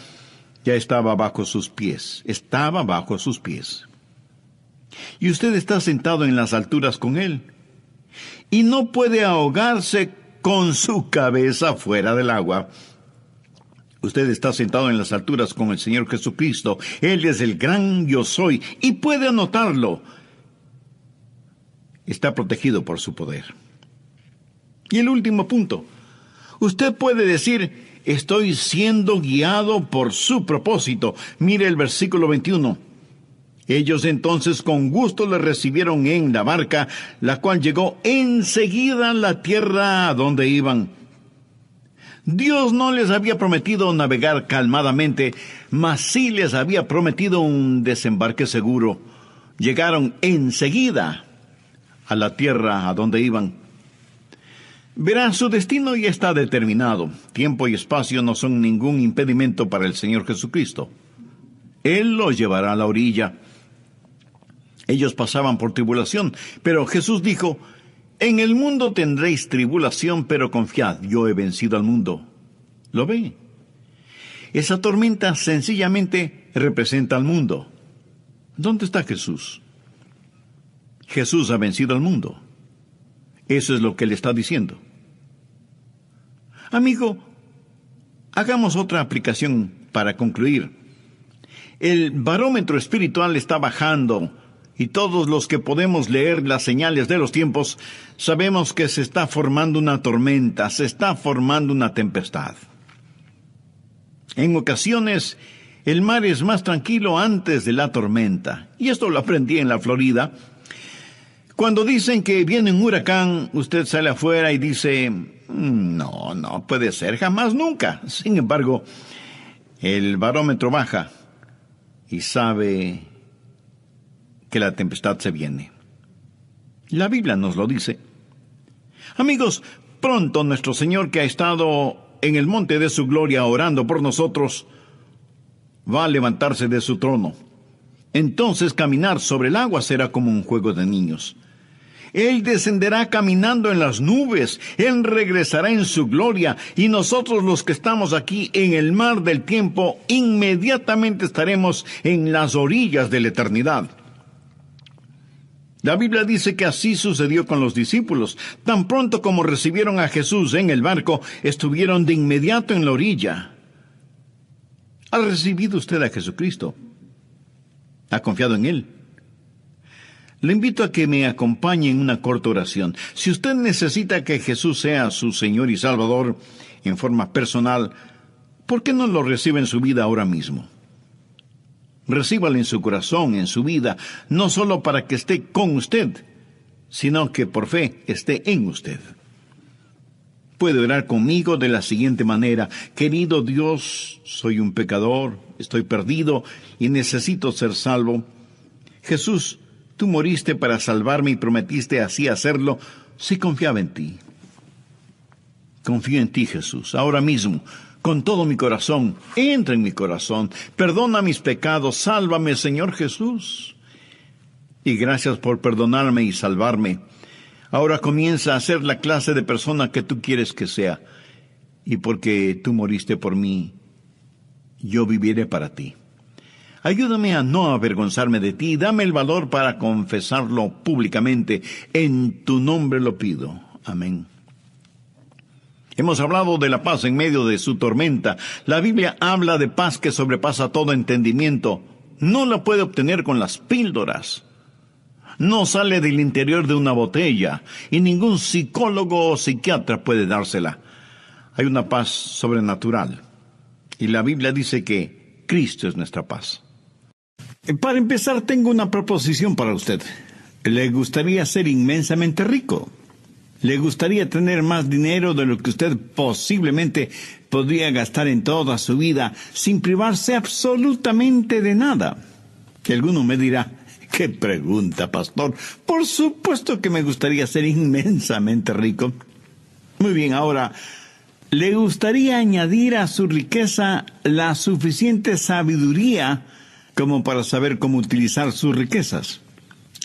ya estaba bajo sus pies, estaba bajo sus pies. Y usted está sentado en las alturas con Él. y no puede ahogarse con su cabeza fuera del agua. Usted está sentado en las alturas con el Señor Jesucristo. Él es el gran yo soy y puede anotarlo. Está protegido por su poder. Y el último punto. Usted puede decir, estoy siendo guiado por su propósito. Mire el versículo 21. Ellos entonces con gusto le recibieron en la barca, la cual llegó enseguida a la tierra a donde iban. Dios no les había prometido navegar calmadamente, mas sí les había prometido un desembarque seguro. Llegaron enseguida a la tierra a donde iban. Verá, su destino ya está determinado. Tiempo y espacio no son ningún impedimento para el Señor Jesucristo. Él los llevará a la orilla. Ellos pasaban por tribulación, pero Jesús dijo, en el mundo tendréis tribulación, pero confiad, yo he vencido al mundo. ¿Lo ve? Esa tormenta sencillamente representa al mundo. ¿Dónde está Jesús? Jesús ha vencido al mundo. Eso es lo que le está diciendo. Amigo, hagamos otra aplicación para concluir. El barómetro espiritual está bajando y todos los que podemos leer las señales de los tiempos sabemos que se está formando una tormenta, se está formando una tempestad. En ocasiones, el mar es más tranquilo antes de la tormenta. Y esto lo aprendí en la Florida. Cuando dicen que viene un huracán, usted sale afuera y dice, no puede ser, jamás, nunca. Sin embargo, el barómetro baja y sabe que la tempestad se viene. La Biblia nos lo dice. Amigos, pronto nuestro Señor, que ha estado en el monte de su gloria orando por nosotros, va a levantarse de su trono. Entonces caminar sobre el agua será como un juego de niños. Él descenderá caminando en las nubes, Él regresará en su gloria, y nosotros los que estamos aquí en el mar del tiempo, inmediatamente estaremos en las orillas de la eternidad. La Biblia dice que así sucedió con los discípulos. Tan pronto como recibieron a Jesús en el barco, estuvieron de inmediato en la orilla. ¿Ha recibido usted a Jesucristo? ¿Ha confiado en Él? Le invito a que me acompañe en una corta oración. Si usted necesita que Jesús sea su Señor y Salvador en forma personal, ¿por qué no lo recibe en su vida ahora mismo? Recíbalo en su corazón, en su vida, no solo para que esté con usted, sino que por fe esté en usted. Puede orar conmigo de la siguiente manera: querido Dios, soy un pecador, estoy perdido y necesito ser salvo. Jesús, tú moriste para salvarme y prometiste así hacerlo si confiaba en ti. Confío en ti, Jesús, ahora mismo, con todo mi corazón. Entra en mi corazón, perdona mis pecados, sálvame, Señor Jesús. Y gracias por perdonarme y salvarme. Ahora comienza a ser la clase de persona que tú quieres que sea. Y porque tú moriste por mí, yo viviré para ti. Ayúdame a no avergonzarme de ti. Dame el valor para confesarlo públicamente. En tu nombre lo pido. Amén. Hemos hablado de la paz en medio de su tormenta. La Biblia habla de paz que sobrepasa todo entendimiento. No la puede obtener con las píldoras. No sale del interior de una botella, y ningún psicólogo o psiquiatra puede dársela. Hay una paz sobrenatural, y la Biblia dice que Cristo es nuestra paz. Para empezar, tengo una proposición para usted. ¿Le gustaría ser inmensamente rico? ¿Le gustaría tener más dinero de lo que usted posiblemente podría gastar en toda su vida sin privarse absolutamente de nada? Alguno me dirá, ¿qué pregunta, pastor? Por supuesto que me gustaría ser inmensamente rico. Muy bien, ahora, ¿le gustaría añadir a su riqueza la suficiente sabiduría como para saber cómo utilizar sus riquezas?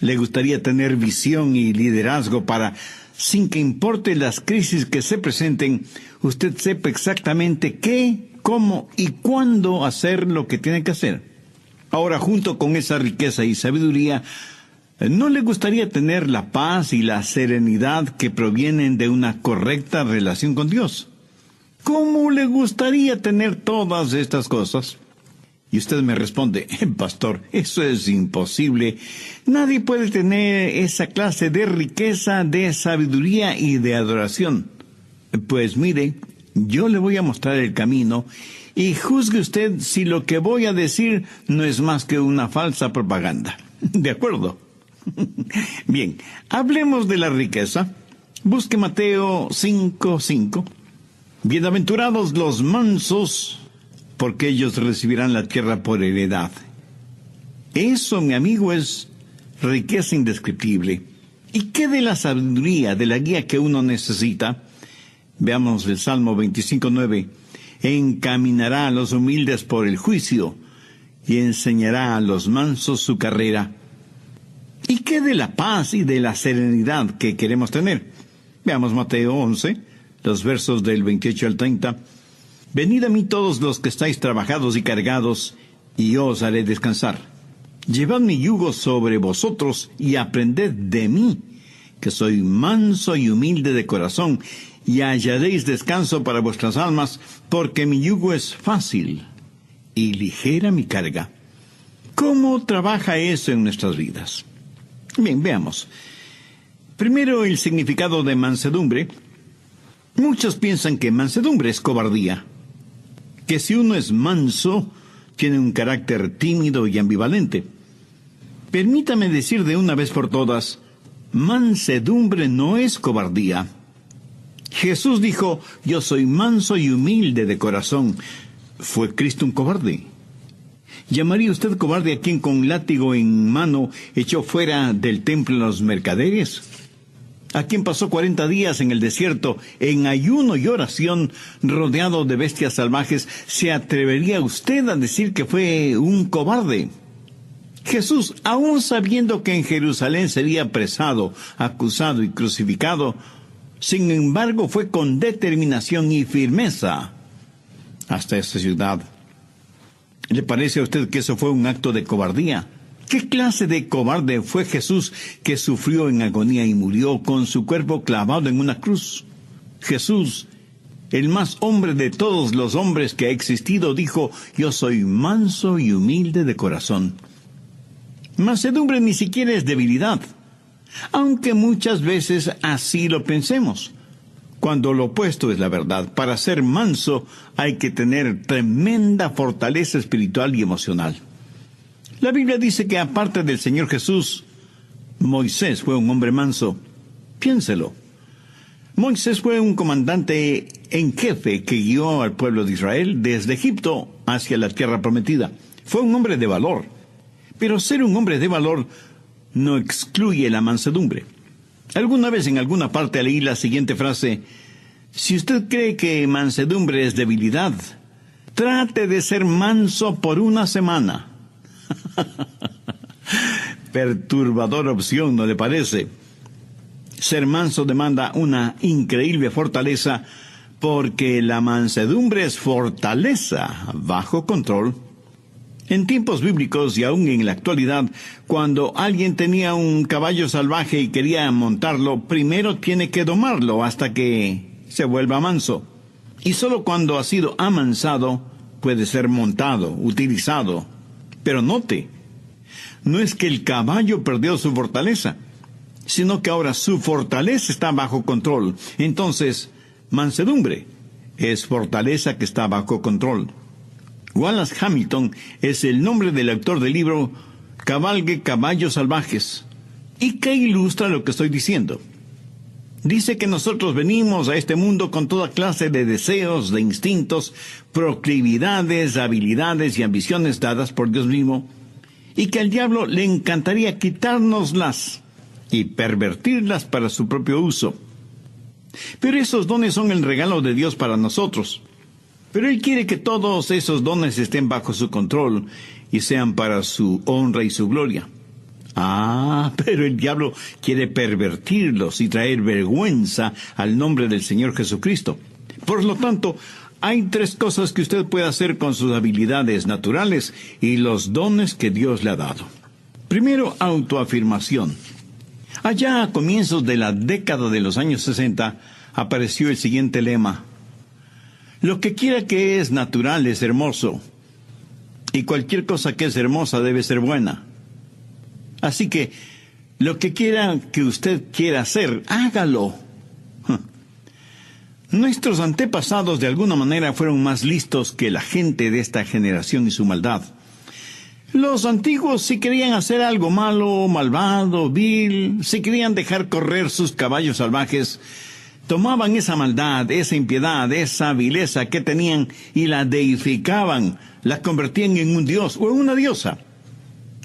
¿Le gustaría tener visión y liderazgo para, sin que importe las crisis que se presenten, usted sepa exactamente qué, cómo y cuándo hacer lo que tiene que hacer? Ahora, junto con esa riqueza y sabiduría, ¿No le gustaría tener la paz y la serenidad que provienen de una correcta relación con Dios? ¿Cómo le gustaría tener todas estas cosas? Y usted me responde, pastor, eso es imposible. Nadie puede tener esa clase de riqueza, de sabiduría y de adoración. Pues mire, yo le voy a mostrar el camino y juzgue usted si lo que voy a decir no es más que una falsa propaganda. ¿De acuerdo? Bien, hablemos de la riqueza. Busque Mateo 5:5. Bienaventurados los mansos, porque ellos recibirán la tierra por heredad. Eso, mi amigo, es riqueza indescriptible. ¿Y qué de la sabiduría, de la guía que uno necesita? Veamos el Salmo 25:9. Encaminará a los humildes por el juicio y enseñará a los mansos su carrera. ¿Y qué de la paz y de la serenidad que queremos tener? Veamos Mateo 11, los versos del 28 al 30. Venid a mí todos los que estáis trabajados y cargados, y yo os haré descansar. Llevad mi yugo sobre vosotros y aprended de mí, que soy manso y humilde de corazón, y hallaréis descanso para vuestras almas, porque mi yugo es fácil y ligera mi carga. ¿Cómo trabaja eso en nuestras vidas? Bien, veamos. Primero, el significado de mansedumbre. Muchos piensan que mansedumbre es cobardía, que si uno es manso, tiene un carácter tímido y ambivalente. Permítame decir de una vez por todas, mansedumbre no es cobardía. Jesús dijo, yo soy manso y humilde de corazón. ¿Fue Cristo un cobarde? ¿Llamaría usted cobarde a quien con látigo en mano echó fuera del templo a los mercaderes? ¿A quien pasó 40 días en el desierto, en ayuno y oración, rodeado de bestias salvajes? ¿Se atrevería usted a decir que fue un cobarde? Jesús, aun sabiendo que en Jerusalén sería apresado, acusado y crucificado, sin embargo fue con determinación y firmeza hasta esta ciudad. ¿Le parece a usted que eso fue un acto de cobardía? ¿Qué clase de cobarde fue Jesús que sufrió en agonía y murió con su cuerpo clavado en una cruz? Jesús, el más hombre de todos los hombres que ha existido, dijo, yo soy manso y humilde de corazón. Mansedumbre ni siquiera es debilidad, aunque muchas veces así lo pensemos, cuando lo opuesto es la verdad. Para ser manso hay que tener tremenda fortaleza espiritual y emocional. La Biblia dice que aparte del Señor Jesús, Moisés fue un hombre manso. Piénselo. Moisés fue un comandante en jefe que guió al pueblo de Israel desde Egipto hacia la tierra prometida. Fue un hombre de valor. Pero ser un hombre de valor no excluye la mansedumbre. Alguna vez en alguna parte leí la siguiente frase: si usted cree que mansedumbre es debilidad, trate de ser manso por una semana. Perturbadora opción, ¿no le parece? Ser manso demanda una increíble fortaleza, porque la mansedumbre es fortaleza bajo control. En tiempos bíblicos y aún en la actualidad, cuando alguien tenía un caballo salvaje y quería montarlo, primero tiene que domarlo hasta que se vuelva manso. Y solo cuando ha sido amansado puede ser montado, utilizado. Pero note, no es que el caballo perdió su fortaleza, sino que ahora su fortaleza está bajo control. Entonces, mansedumbre es fortaleza que está bajo control. Wallace Hamilton es el nombre del autor del libro Cabalgue Caballos Salvajes. ¿Y qué ilustra lo que estoy diciendo? Dice que nosotros venimos a este mundo con toda clase de deseos, de instintos, proclividades, habilidades y ambiciones dadas por Dios mismo, y que al diablo le encantaría quitárnoslas y pervertirlas para su propio uso. Pero esos dones son el regalo de Dios para nosotros. Pero Él quiere que todos esos dones estén bajo su control y sean para su honra y su gloria. Pero el diablo quiere pervertirlos y traer vergüenza al nombre del Señor Jesucristo. Por lo tanto, hay 3 cosas que usted puede hacer con sus habilidades naturales y los dones que Dios le ha dado. Primero, autoafirmación. Allá a comienzos de la década de los años 60, apareció el siguiente lema: lo que quiera que es natural es hermoso, y cualquier cosa que es hermosa debe ser buena. Así que, lo que quiera que usted quiera hacer, hágalo. Nuestros antepasados de alguna manera fueron más listos que la gente de esta generación y su maldad. Los antiguos, si querían hacer algo malo, malvado, vil, si querían dejar correr sus caballos salvajes, tomaban esa maldad, esa impiedad, esa vileza que tenían y la deificaban, la convertían en un dios o en una diosa.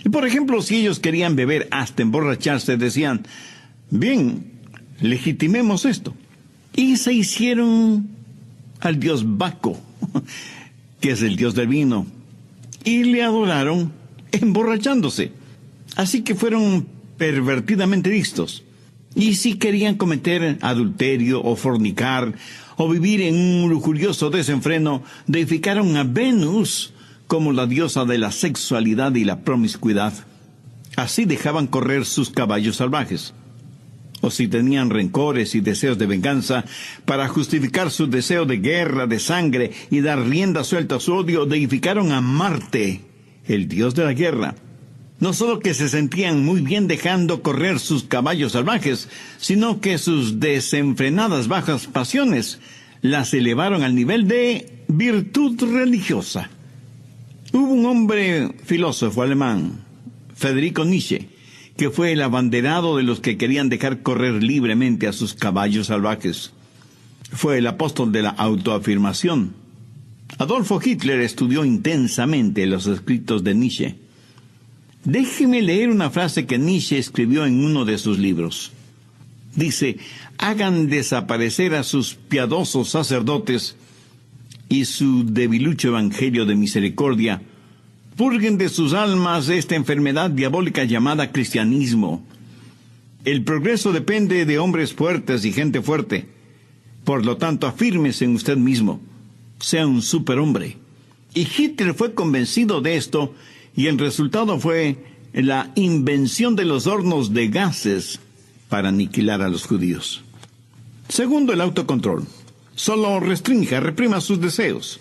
Y por ejemplo, si ellos querían beber hasta emborracharse, decían: bien, legitimemos esto. Y se hicieron al dios Baco, que es el dios del vino, y le adoraron emborrachándose. Así que fueron pervertidamente listos. Y si querían cometer adulterio o fornicar o vivir en un lujurioso desenfreno, deificaron a Venus como la diosa de la sexualidad y la promiscuidad. Así dejaban correr sus caballos salvajes. O si tenían rencores y deseos de venganza, para justificar su deseo de guerra, de sangre y dar rienda suelta a su odio, deificaron a Marte, el dios de la guerra. No solo que se sentían muy bien dejando correr sus caballos salvajes, sino que sus desenfrenadas bajas pasiones las elevaron al nivel de virtud religiosa. Hubo un hombre filósofo alemán, Friedrich Nietzsche, que fue el abanderado de los que querían dejar correr libremente a sus caballos salvajes. Fue el apóstol de la autoafirmación. Adolfo Hitler estudió intensamente los escritos de Nietzsche. Déjeme leer una frase que Nietzsche escribió en uno de sus libros. Dice: hagan desaparecer a sus piadosos sacerdotes y su debilucho evangelio de misericordia. Purguen de sus almas esta enfermedad diabólica llamada cristianismo. El progreso depende de hombres fuertes y gente fuerte. Por lo tanto, afírmese en usted mismo. Sea un superhombre. Y Hitler fue convencido de esto, y el resultado fue la invención de los hornos de gases para aniquilar a los judíos. Segundo, el autocontrol. Solo restrinja, reprima sus deseos.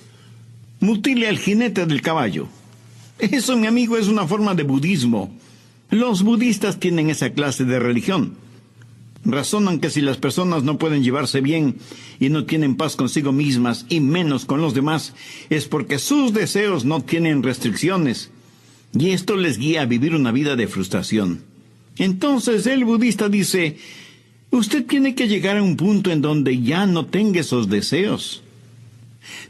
Mutile al jinete del caballo. Eso, mi amigo, es una forma de budismo. Los budistas tienen esa clase de religión. Razonan que si las personas no pueden llevarse bien y no tienen paz consigo mismas y menos con los demás, es porque sus deseos no tienen restricciones, y esto les guía a vivir una vida de frustración. Entonces el budista dice: usted tiene que llegar a un punto en donde ya no tenga esos deseos.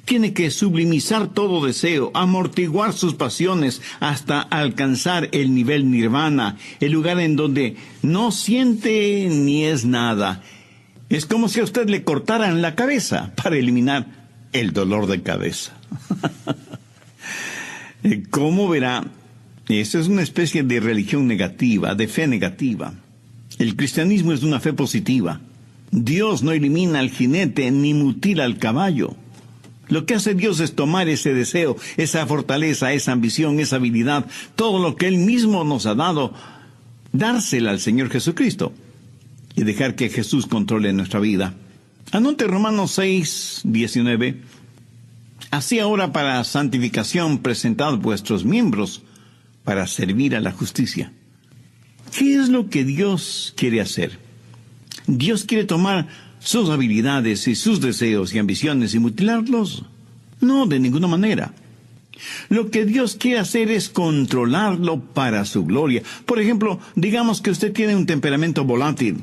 Tiene que sublimizar todo deseo, amortiguar sus pasiones hasta alcanzar el nivel nirvana, el lugar en donde no siente ni es nada. Es como si a usted le cortaran la cabeza para eliminar el dolor de cabeza. ¿Cómo verá? Esa es una especie de religión negativa, de fe negativa. El cristianismo es una fe positiva. Dios no elimina al jinete ni mutila al caballo. Lo que hace Dios es tomar ese deseo, esa fortaleza, esa ambición, esa habilidad, todo lo que Él mismo nos ha dado, dársela al Señor Jesucristo y dejar que Jesús controle nuestra vida. Anote Romanos 6, 19. Así ahora para santificación presentad vuestros miembros para servir a la justicia. ¿Qué es lo que Dios quiere hacer? Dios quiere tomar sus habilidades y sus deseos y ambiciones y mutilarlos. No, de ninguna manera. Lo que Dios quiere hacer es controlarlo para su gloria. Por ejemplo, digamos que usted tiene un temperamento volátil.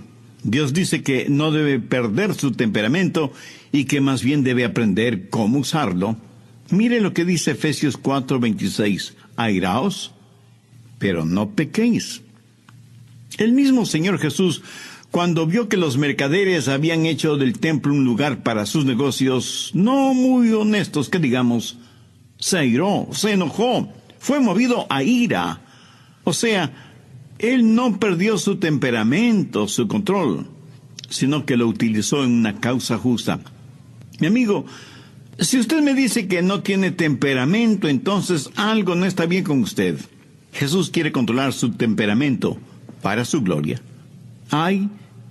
Dios dice que no debe perder su temperamento y que más bien debe aprender cómo usarlo. Mire lo que dice Efesios 4:26. Airaos, pero no pequéis. El mismo Señor Jesús, cuando vio que los mercaderes habían hecho del templo un lugar para sus negocios, no muy honestos que digamos, se airó, se enojó, fue movido a ira. O sea, Él no perdió su temperamento, su control, sino que lo utilizó en una causa justa. Mi amigo, si usted me dice que no tiene temperamento, entonces algo no está bien con usted. Jesús quiere controlar su temperamento para su gloria.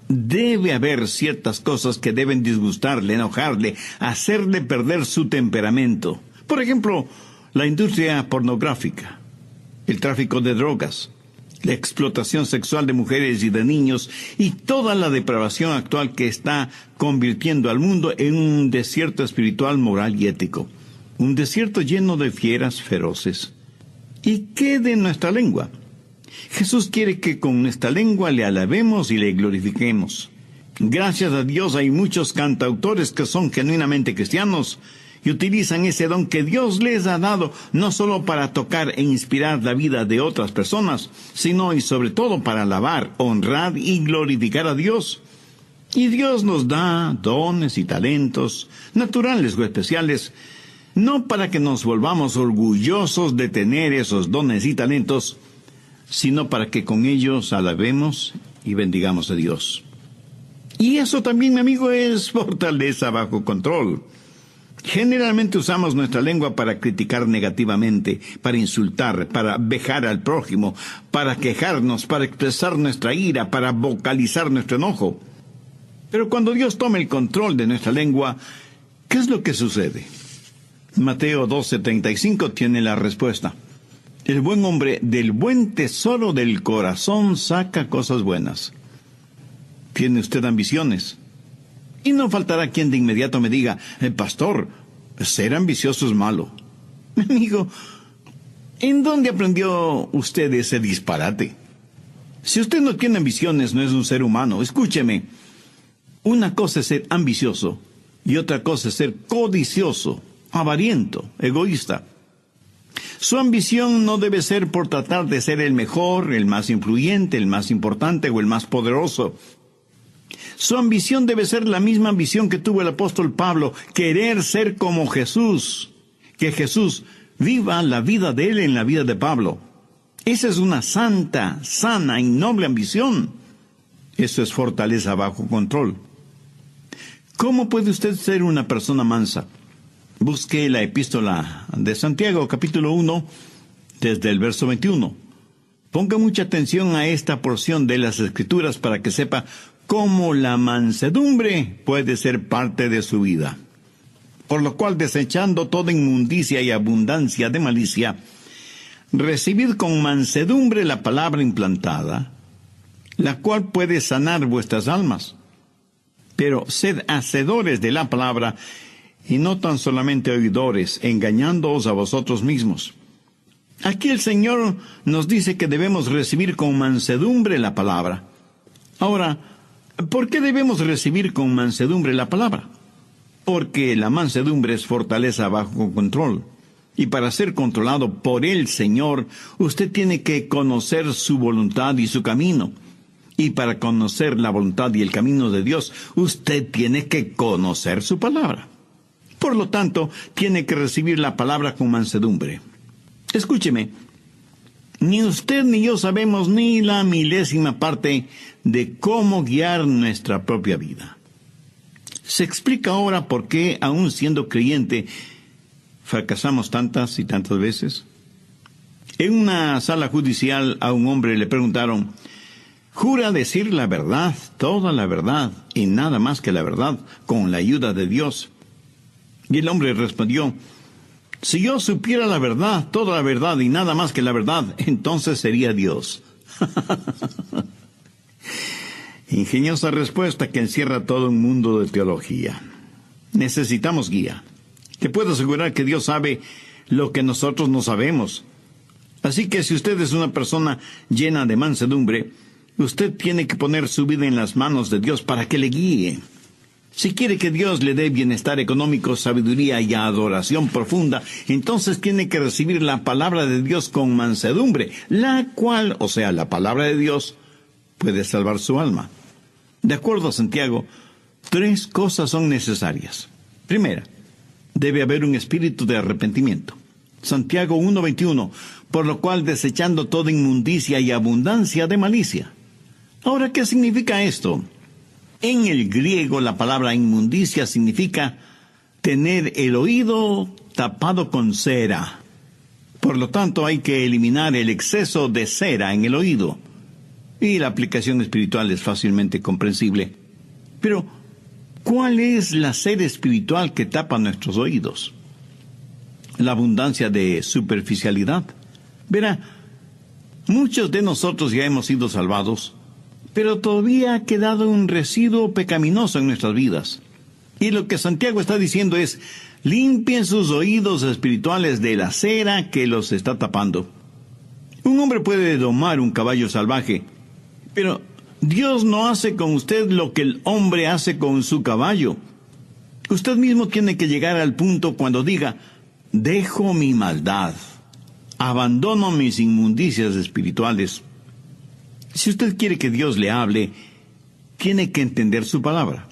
Debe haber ciertas cosas que deben disgustarle, enojarle, hacerle perder su temperamento. Por ejemplo, la industria pornográfica, el tráfico de drogas, la explotación sexual de mujeres y de niños y toda la depravación actual que está convirtiendo al mundo en un desierto espiritual, moral y ético. Un desierto lleno de fieras feroces. ¿Y qué de nuestra lengua? Jesús quiere que con nuestra lengua le alabemos y le glorifiquemos. Gracias a Dios hay muchos cantautores que son genuinamente cristianos y utilizan ese don que Dios les ha dado, no solo para tocar e inspirar la vida de otras personas, sino y sobre todo para alabar, honrar y glorificar a Dios. Y Dios nos da dones y talentos, naturales o especiales, no para que nos volvamos orgullosos de tener esos dones y talentos, sino para que con ellos alabemos y bendigamos a Dios. Y eso también, mi amigo, es fortaleza bajo control. Generalmente usamos nuestra lengua para criticar negativamente, para insultar, para vejar al prójimo, para quejarnos, para expresar nuestra ira, para vocalizar nuestro enojo. Pero cuando Dios toma el control de nuestra lengua, ¿qué es lo que sucede? Mateo 12:35 tiene la respuesta. El buen hombre del buen tesoro del corazón saca cosas buenas. ¿Tiene usted ambiciones? Y no faltará quien de inmediato me diga, pastor, ser ambicioso es malo. Amigo, ¿en dónde aprendió usted ese disparate? Si usted no tiene ambiciones, no es un ser humano. Escúcheme, una cosa es ser ambicioso y otra cosa es ser codicioso, avariento, egoísta. Su ambición no debe ser por tratar de ser el mejor, el más influyente, el más importante o el más poderoso. Su ambición debe ser la misma ambición que tuvo el apóstol Pablo, querer ser como Jesús, que Jesús viva la vida de él en la vida de Pablo. Esa es una santa, sana y noble ambición. Eso es fortaleza bajo control. ¿Cómo puede usted ser una persona mansa? Busque la epístola de Santiago, capítulo 1, desde el verso 21. Ponga mucha atención a esta porción de las Escrituras para que sepa cómo la mansedumbre puede ser parte de su vida. Por lo cual, desechando toda inmundicia y abundancia de malicia, recibid con mansedumbre la palabra implantada, la cual puede sanar vuestras almas. Pero sed hacedores de la palabra, y no tan solamente oidores, engañándoos a vosotros mismos. Aquí el Señor nos dice que debemos recibir con mansedumbre la palabra. Ahora, ¿por qué debemos recibir con mansedumbre la palabra? Porque la mansedumbre es fortaleza bajo control. Y para ser controlado por el Señor, usted tiene que conocer su voluntad y su camino. Y para conocer la voluntad y el camino de Dios, usted tiene que conocer su palabra. Por lo tanto, tiene que recibir la palabra con mansedumbre. Escúcheme, ni usted ni yo sabemos ni la milésima parte de cómo guiar nuestra propia vida. Se explica ahora por qué, aun siendo creyente, fracasamos tantas y tantas veces. En una sala judicial a un hombre le preguntaron, ¿jura decir la verdad, toda la verdad y nada más que la verdad, con la ayuda de Dios? Y el hombre respondió, si yo supiera la verdad, toda la verdad y nada más que la verdad, entonces sería Dios. Ingeniosa respuesta que encierra todo un mundo de teología. Necesitamos guía. Te puedo asegurar que Dios sabe lo que nosotros no sabemos. Así que si usted es una persona llena de mansedumbre, usted tiene que poner su vida en las manos de Dios para que le guíe. Si quiere que Dios le dé bienestar económico, sabiduría y adoración profunda, entonces tiene que recibir la palabra de Dios con mansedumbre, la cual, o sea, la palabra de Dios, puede salvar su alma. De acuerdo a Santiago, 3 cosas son necesarias. Primera, debe haber un espíritu de arrepentimiento. Santiago 1:21, por lo cual desechando toda inmundicia y abundancia de malicia. Ahora, ¿qué significa esto? En el griego, la palabra inmundicia significa tener el oído tapado con cera. Por lo tanto, hay que eliminar el exceso de cera en el oído. Y la aplicación espiritual es fácilmente comprensible. Pero, ¿cuál es la cera espiritual que tapa nuestros oídos? La abundancia de superficialidad. Verá, muchos de nosotros ya hemos sido salvados, pero todavía ha quedado un residuo pecaminoso en nuestras vidas. Y lo que Santiago está diciendo es: limpien sus oídos espirituales de la cera que los está tapando. Un hombre puede domar un caballo salvaje, pero Dios no hace con usted lo que el hombre hace con su caballo. Usted mismo tiene que llegar al punto cuando diga: dejo mi maldad, abandono mis inmundicias espirituales. Si usted quiere que Dios le hable, tiene que entender su palabra.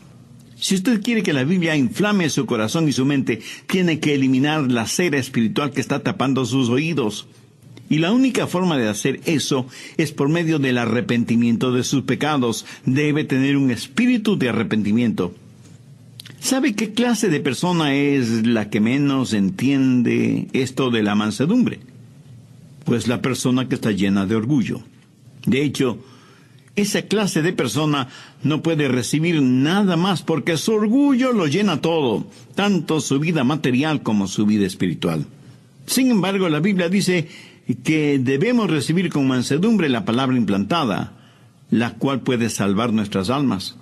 Si usted quiere que la Biblia inflame su corazón y su mente, tiene que eliminar la cera espiritual que está tapando sus oídos. Y la única forma de hacer eso es por medio del arrepentimiento de sus pecados. Debe tener un espíritu de arrepentimiento. ¿Sabe qué clase de persona es la que menos entiende esto de la mansedumbre? Pues la persona que está llena de orgullo. De hecho, esa clase de persona no puede recibir nada más porque su orgullo lo llena todo, tanto su vida material como su vida espiritual. Sin embargo, la Biblia dice que debemos recibir con mansedumbre la palabra implantada, la cual puede salvar nuestras almas.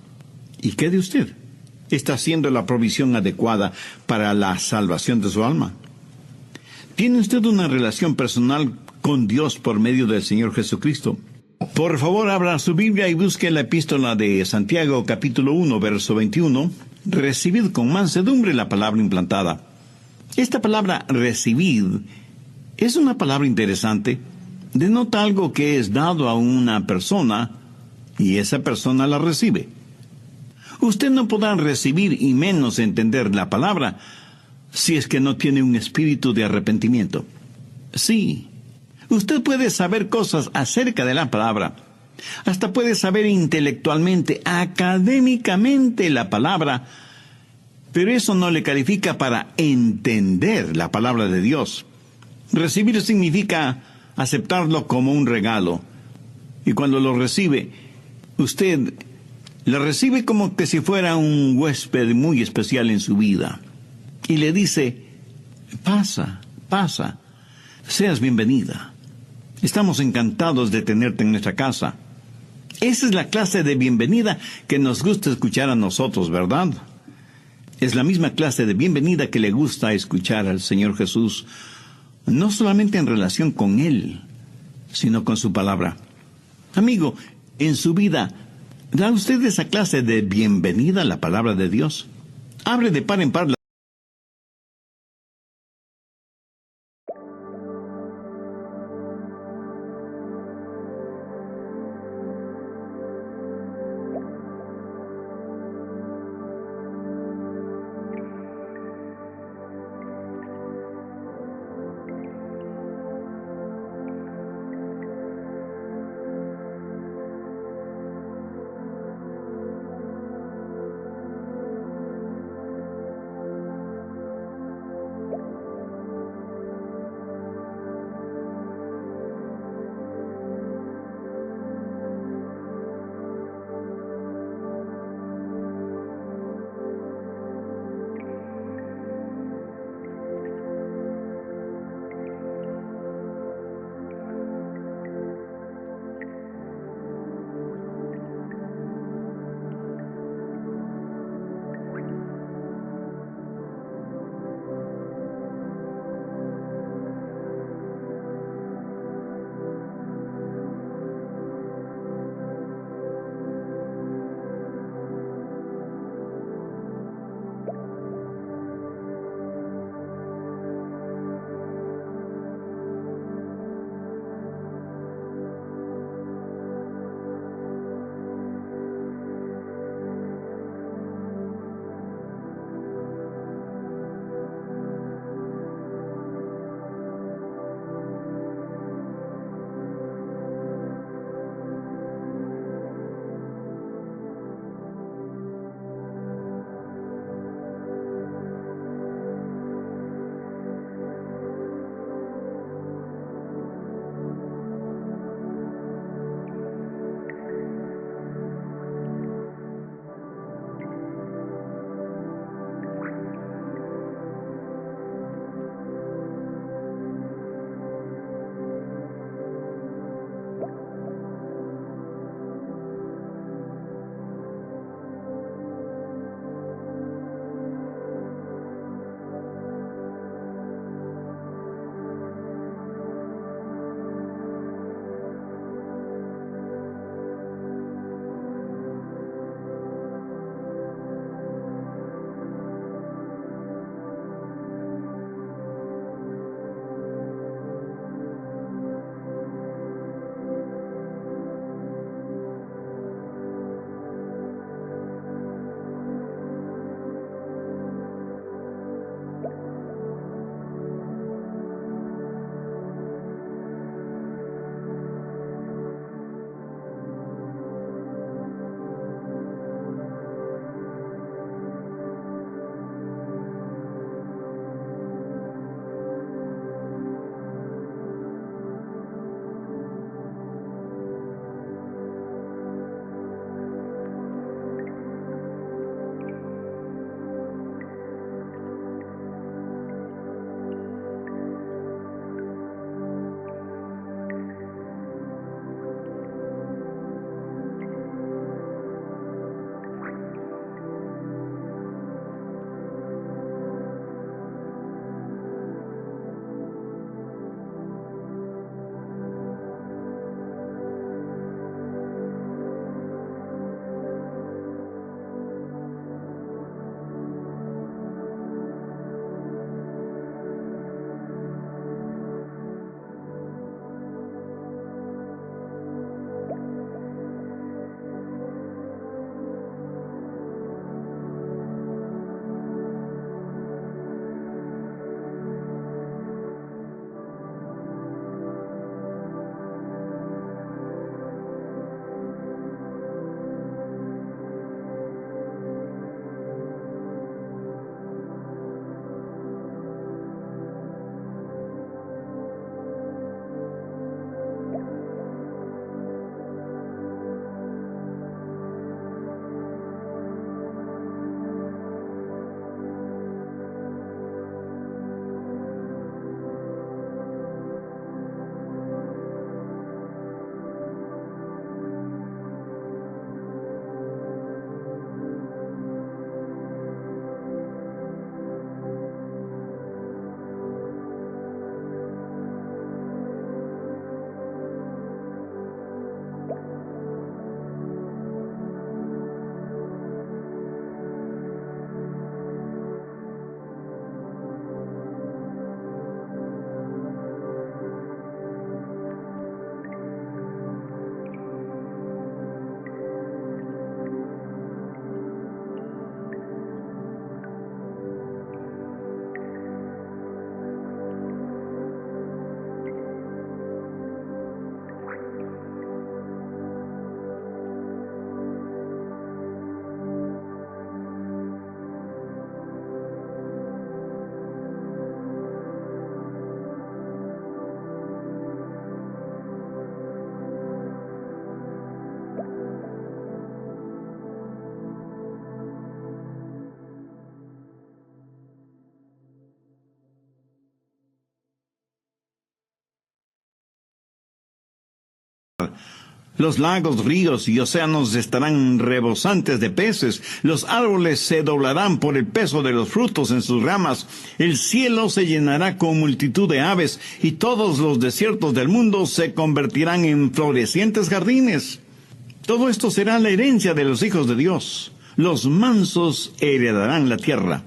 ¿Y qué de usted? ¿Está haciendo la provisión adecuada para la salvación de su alma? ¿Tiene usted una relación personal con Dios por medio del Señor Jesucristo? Por favor, abra su Biblia y busque la epístola de Santiago, capítulo 1, verso 21. Recibid con mansedumbre la palabra implantada. Esta palabra recibid es una palabra interesante. Denota algo que es dado a una persona y esa persona la recibe. Usted no podrá recibir y menos entender la palabra si es que no tiene un espíritu de arrepentimiento. Sí, usted puede saber cosas acerca de la palabra. Hasta puede saber intelectualmente, académicamente la palabra, pero eso no le califica para entender la palabra de Dios. Recibir significa aceptarlo como un regalo. Y cuando lo recibe, usted lo recibe como que si fuera un huésped muy especial en su vida. Y le dice: pasa, seas bienvenida. Estamos encantados de tenerte en nuestra casa. Esa es la clase de bienvenida que nos gusta escuchar a nosotros, ¿verdad? Es la misma clase de bienvenida que le gusta escuchar al Señor Jesús, no solamente en relación con Él, sino con su palabra. Amigo, en su vida, ¿da usted esa clase de bienvenida a la palabra de Dios? Abre de par en par Los lagos, ríos y océanos estarán rebosantes de peces. Los árboles se doblarán por el peso de los frutos en sus ramas. El cielo se llenará con multitud de aves, y todos los desiertos del mundo se convertirán en florecientes jardines. Todo esto será la herencia de los hijos de Dios. Los mansos heredarán la tierra.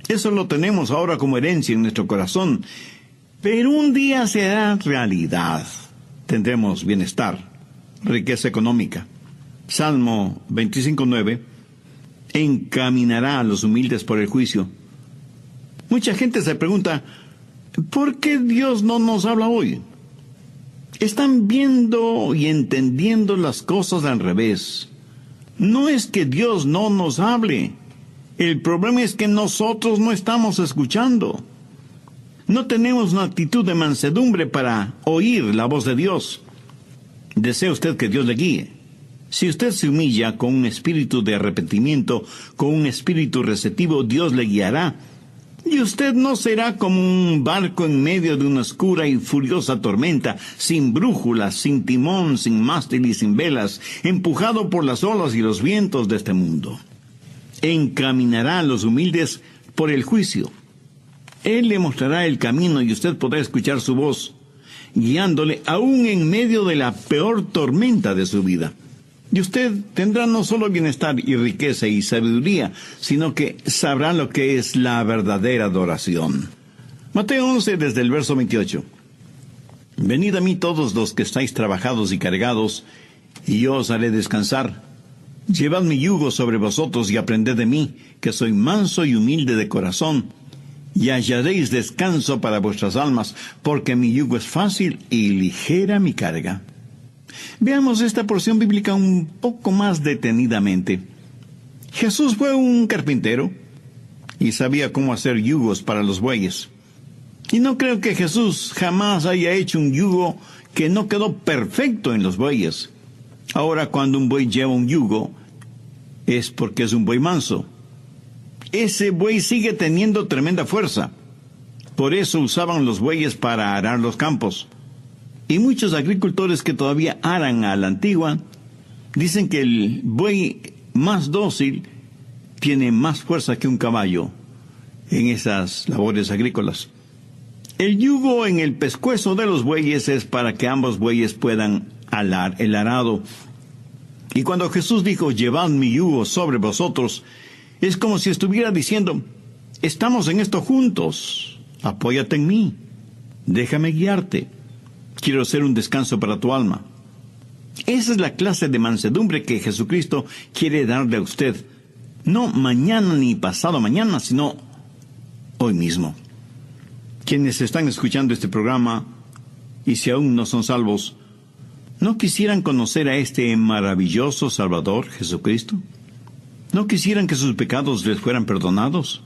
Eso lo tenemos ahora como herencia en nuestro corazón. Pero un día será realidad. Tendremos bienestar, riqueza económica. Salmo 25:9. Encaminará a los humildes por el juicio. Mucha gente se pregunta, ¿por qué Dios no nos habla hoy? Están viendo y entendiendo las cosas al revés. No es que Dios no nos hable. El problema es que nosotros no estamos escuchando. No tenemos una actitud de mansedumbre para oír la voz de Dios. ¿Desea usted que Dios le guíe? Si usted se humilla con un espíritu de arrepentimiento, con un espíritu receptivo, Dios le guiará. Y usted no será como un barco en medio de una oscura y furiosa tormenta, sin brújula, sin timón, sin mástil y sin velas, empujado por las olas y los vientos de este mundo. Encaminará a los humildes por el juicio. Él le mostrará el camino y usted podrá escuchar su voz, guiándole aún en medio de la peor tormenta de su vida. Y usted tendrá no solo bienestar y riqueza y sabiduría, sino que sabrá lo que es la verdadera adoración. Mateo 11, desde el verso 28. Venid a mí todos los que estáis trabajados y cargados, y yo os haré descansar. Llevad mi yugo sobre vosotros y aprended de mí, que soy manso y humilde de corazón, y hallaréis descanso para vuestras almas, porque mi yugo es fácil y ligera mi carga. Veamos esta porción bíblica un poco más detenidamente. Jesús fue un carpintero y sabía cómo hacer yugos para los bueyes. Y no creo que Jesús jamás haya hecho un yugo que no quedó perfecto en los bueyes. Ahora, cuando un buey lleva un yugo, es porque es un buey manso. Ese buey sigue teniendo tremenda fuerza. Por eso usaban los bueyes para arar los campos. Y muchos agricultores que todavía aran a la antigua, dicen que el buey más dócil tiene más fuerza que un caballo en esas labores agrícolas. El yugo en el pescuezo de los bueyes es para que ambos bueyes puedan alar el arado. Y cuando Jesús dijo, llevad mi yugo sobre vosotros, es como si estuviera diciendo, estamos en esto juntos, apóyate en mí, déjame guiarte, quiero ser un descanso para tu alma. Esa es la clase de mansedumbre que Jesucristo quiere darle a usted, no mañana ni pasado mañana, sino hoy mismo. Quienes están escuchando este programa, y si aún no son salvos, ¿no quisieran conocer a este maravilloso Salvador, Jesucristo? ¿No quisieran que sus pecados les fueran perdonados?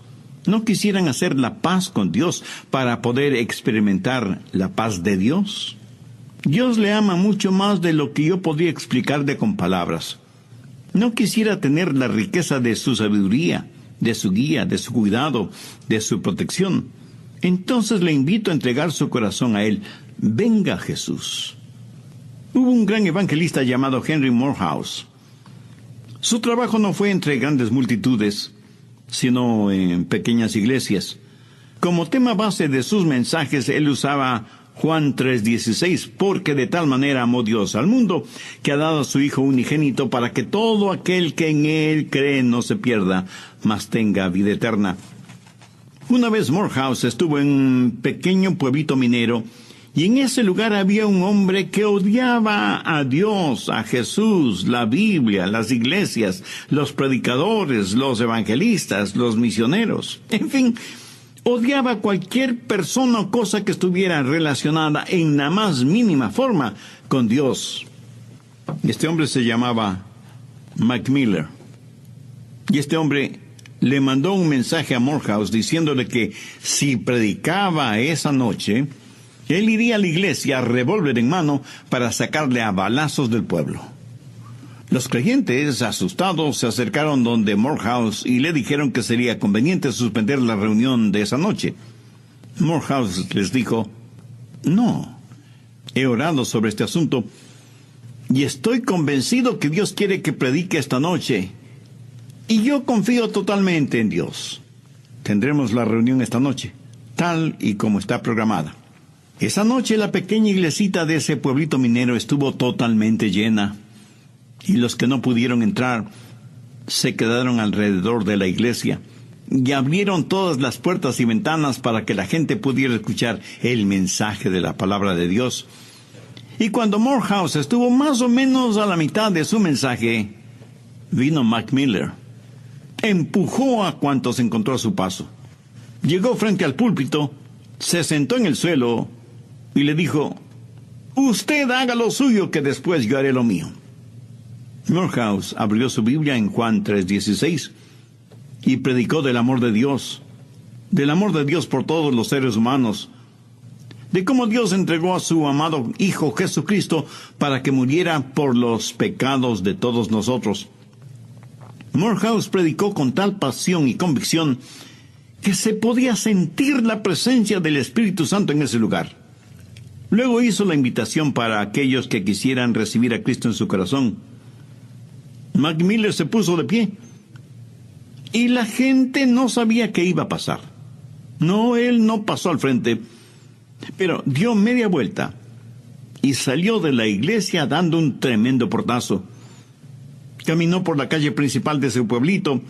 ¿No quisieran hacer la paz con Dios para poder experimentar la paz de Dios? Dios le ama mucho más de lo que yo podría explicarle con palabras. ¿No quisiera tener la riqueza de su sabiduría, de su guía, de su cuidado, de su protección? Entonces le invito a entregar su corazón a Él. Venga, Jesús. Hubo un gran evangelista llamado Henry Morehouse. Su trabajo no fue entre grandes multitudes, sino en pequeñas iglesias. Como tema base de sus mensajes, él usaba Juan 3:16, porque de tal manera amó Dios al mundo, que ha dado a su Hijo unigénito para que todo aquel que en Él cree no se pierda, mas tenga vida eterna. Una vez Morehouse estuvo en un pequeño pueblito minero, y en ese lugar había un hombre que odiaba a Dios, a Jesús, la Biblia, las iglesias, los predicadores, los evangelistas, los misioneros. En fin, odiaba a cualquier persona o cosa que estuviera relacionada en la más mínima forma con Dios. Este hombre se llamaba Mike Miller. Y este hombre le mandó un mensaje a Morehouse diciéndole que si predicaba esa noche, él iría a la iglesia, revólver en mano, para sacarle a balazos del pueblo. Los creyentes, asustados, se acercaron donde Morehouse y le dijeron que sería conveniente suspender la reunión de esa noche. Morehouse les dijo, no, he orado sobre este asunto Y estoy convencido que Dios quiere que predique esta noche. Y yo confío totalmente en Dios. Tendremos la reunión esta noche, tal y como está programada. Esa noche la pequeña iglesita de ese pueblito minero estuvo totalmente llena. Y los que no pudieron entrar se quedaron alrededor de la iglesia y abrieron todas las puertas y ventanas para que la gente pudiera escuchar el mensaje de la palabra de Dios. Y cuando Morehouse estuvo más o menos a la mitad de su mensaje, vino Mac Miller. Empujó a cuantos encontró a su paso. Llegó frente al púlpito, se sentó en el suelo y le dijo: «Usted haga lo suyo, que después yo haré lo mío». Morehouse abrió su Biblia en Juan 3:16 y predicó del amor de Dios por todos los seres humanos, de cómo Dios entregó a su amado Hijo Jesucristo para que muriera por los pecados de todos nosotros. Morehouse predicó con tal pasión y convicción que se podía sentir la presencia del Espíritu Santo en ese lugar. Luego hizo la invitación para aquellos que quisieran recibir a Cristo en su corazón. Mac Miller se puso de pie, y la gente no sabía qué iba a pasar. No, él no pasó al frente, pero dio media vuelta y salió de la iglesia dando un tremendo portazo. Caminó por la calle principal de su pueblito.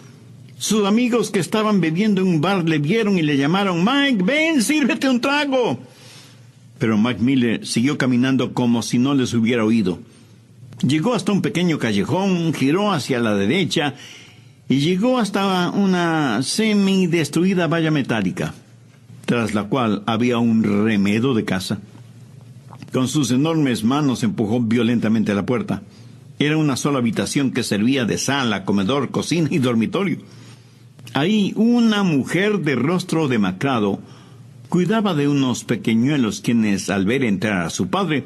Sus amigos que estaban bebiendo en un bar le vieron y le llamaron: «Mike, ven, sírvete un trago». Pero Mac Miller siguió caminando como si no les hubiera oído. Llegó hasta un pequeño callejón, giró hacia la derecha y llegó hasta una semi-destruida valla metálica, tras la cual había un remedo de casa. Con sus enormes manos empujó violentamente a la puerta. Era una sola habitación que servía de sala, comedor, cocina y dormitorio. Ahí una mujer de rostro demacrado cuidaba de unos pequeñuelos quienes, al ver entrar a su padre,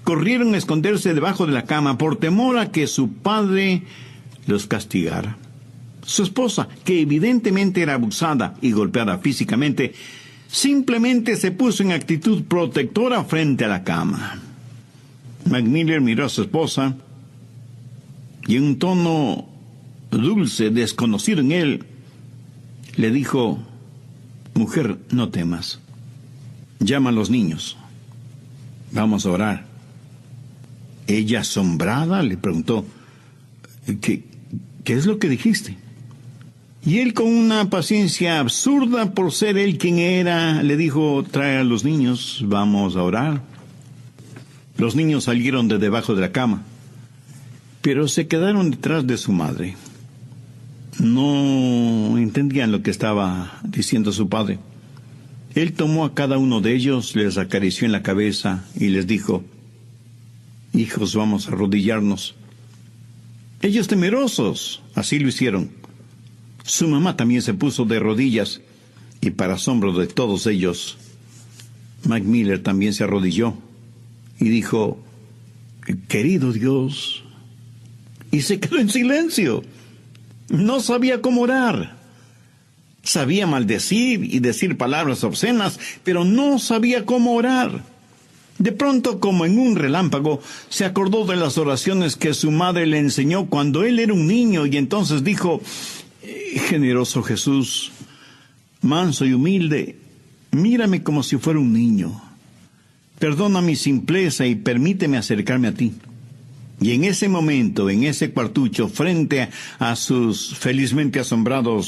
corrieron a esconderse debajo de la cama por temor a que su padre los castigara. Su esposa, que evidentemente era abusada y golpeada físicamente, simplemente se puso en actitud protectora frente a la cama. Mac Miller miró a su esposa y en un tono dulce, desconocido en él, le dijo: «Mujer, no temas. Llama a los niños. Vamos a orar». Ella, asombrada, le preguntó: ¿Qué es lo que dijiste? Y él, con una paciencia absurda por ser él quien era, le dijo: «Trae a los niños, vamos a orar». Los niños salieron de debajo de la cama, pero se quedaron detrás de su madre. No entendían lo que estaba diciendo su padre. Él tomó a cada uno de ellos, les acarició en la cabeza y les dijo: «Hijos, vamos a arrodillarnos». Ellos, temerosos, así lo hicieron. Su mamá también se puso de rodillas, y para asombro de todos ellos, Mac Miller también se arrodilló y dijo: «Querido Dios», y se quedó en silencio. No sabía cómo orar. Sabía maldecir y decir palabras obscenas, pero no sabía cómo orar. De pronto, como en un relámpago, se acordó de las oraciones que su madre le enseñó cuando él era un niño, y entonces dijo: «Generoso Jesús, manso y humilde, mírame como si fuera un niño. Perdona mi simpleza y permíteme acercarme a ti». Y en ese momento, en ese cuartucho, frente a sus felizmente asombrados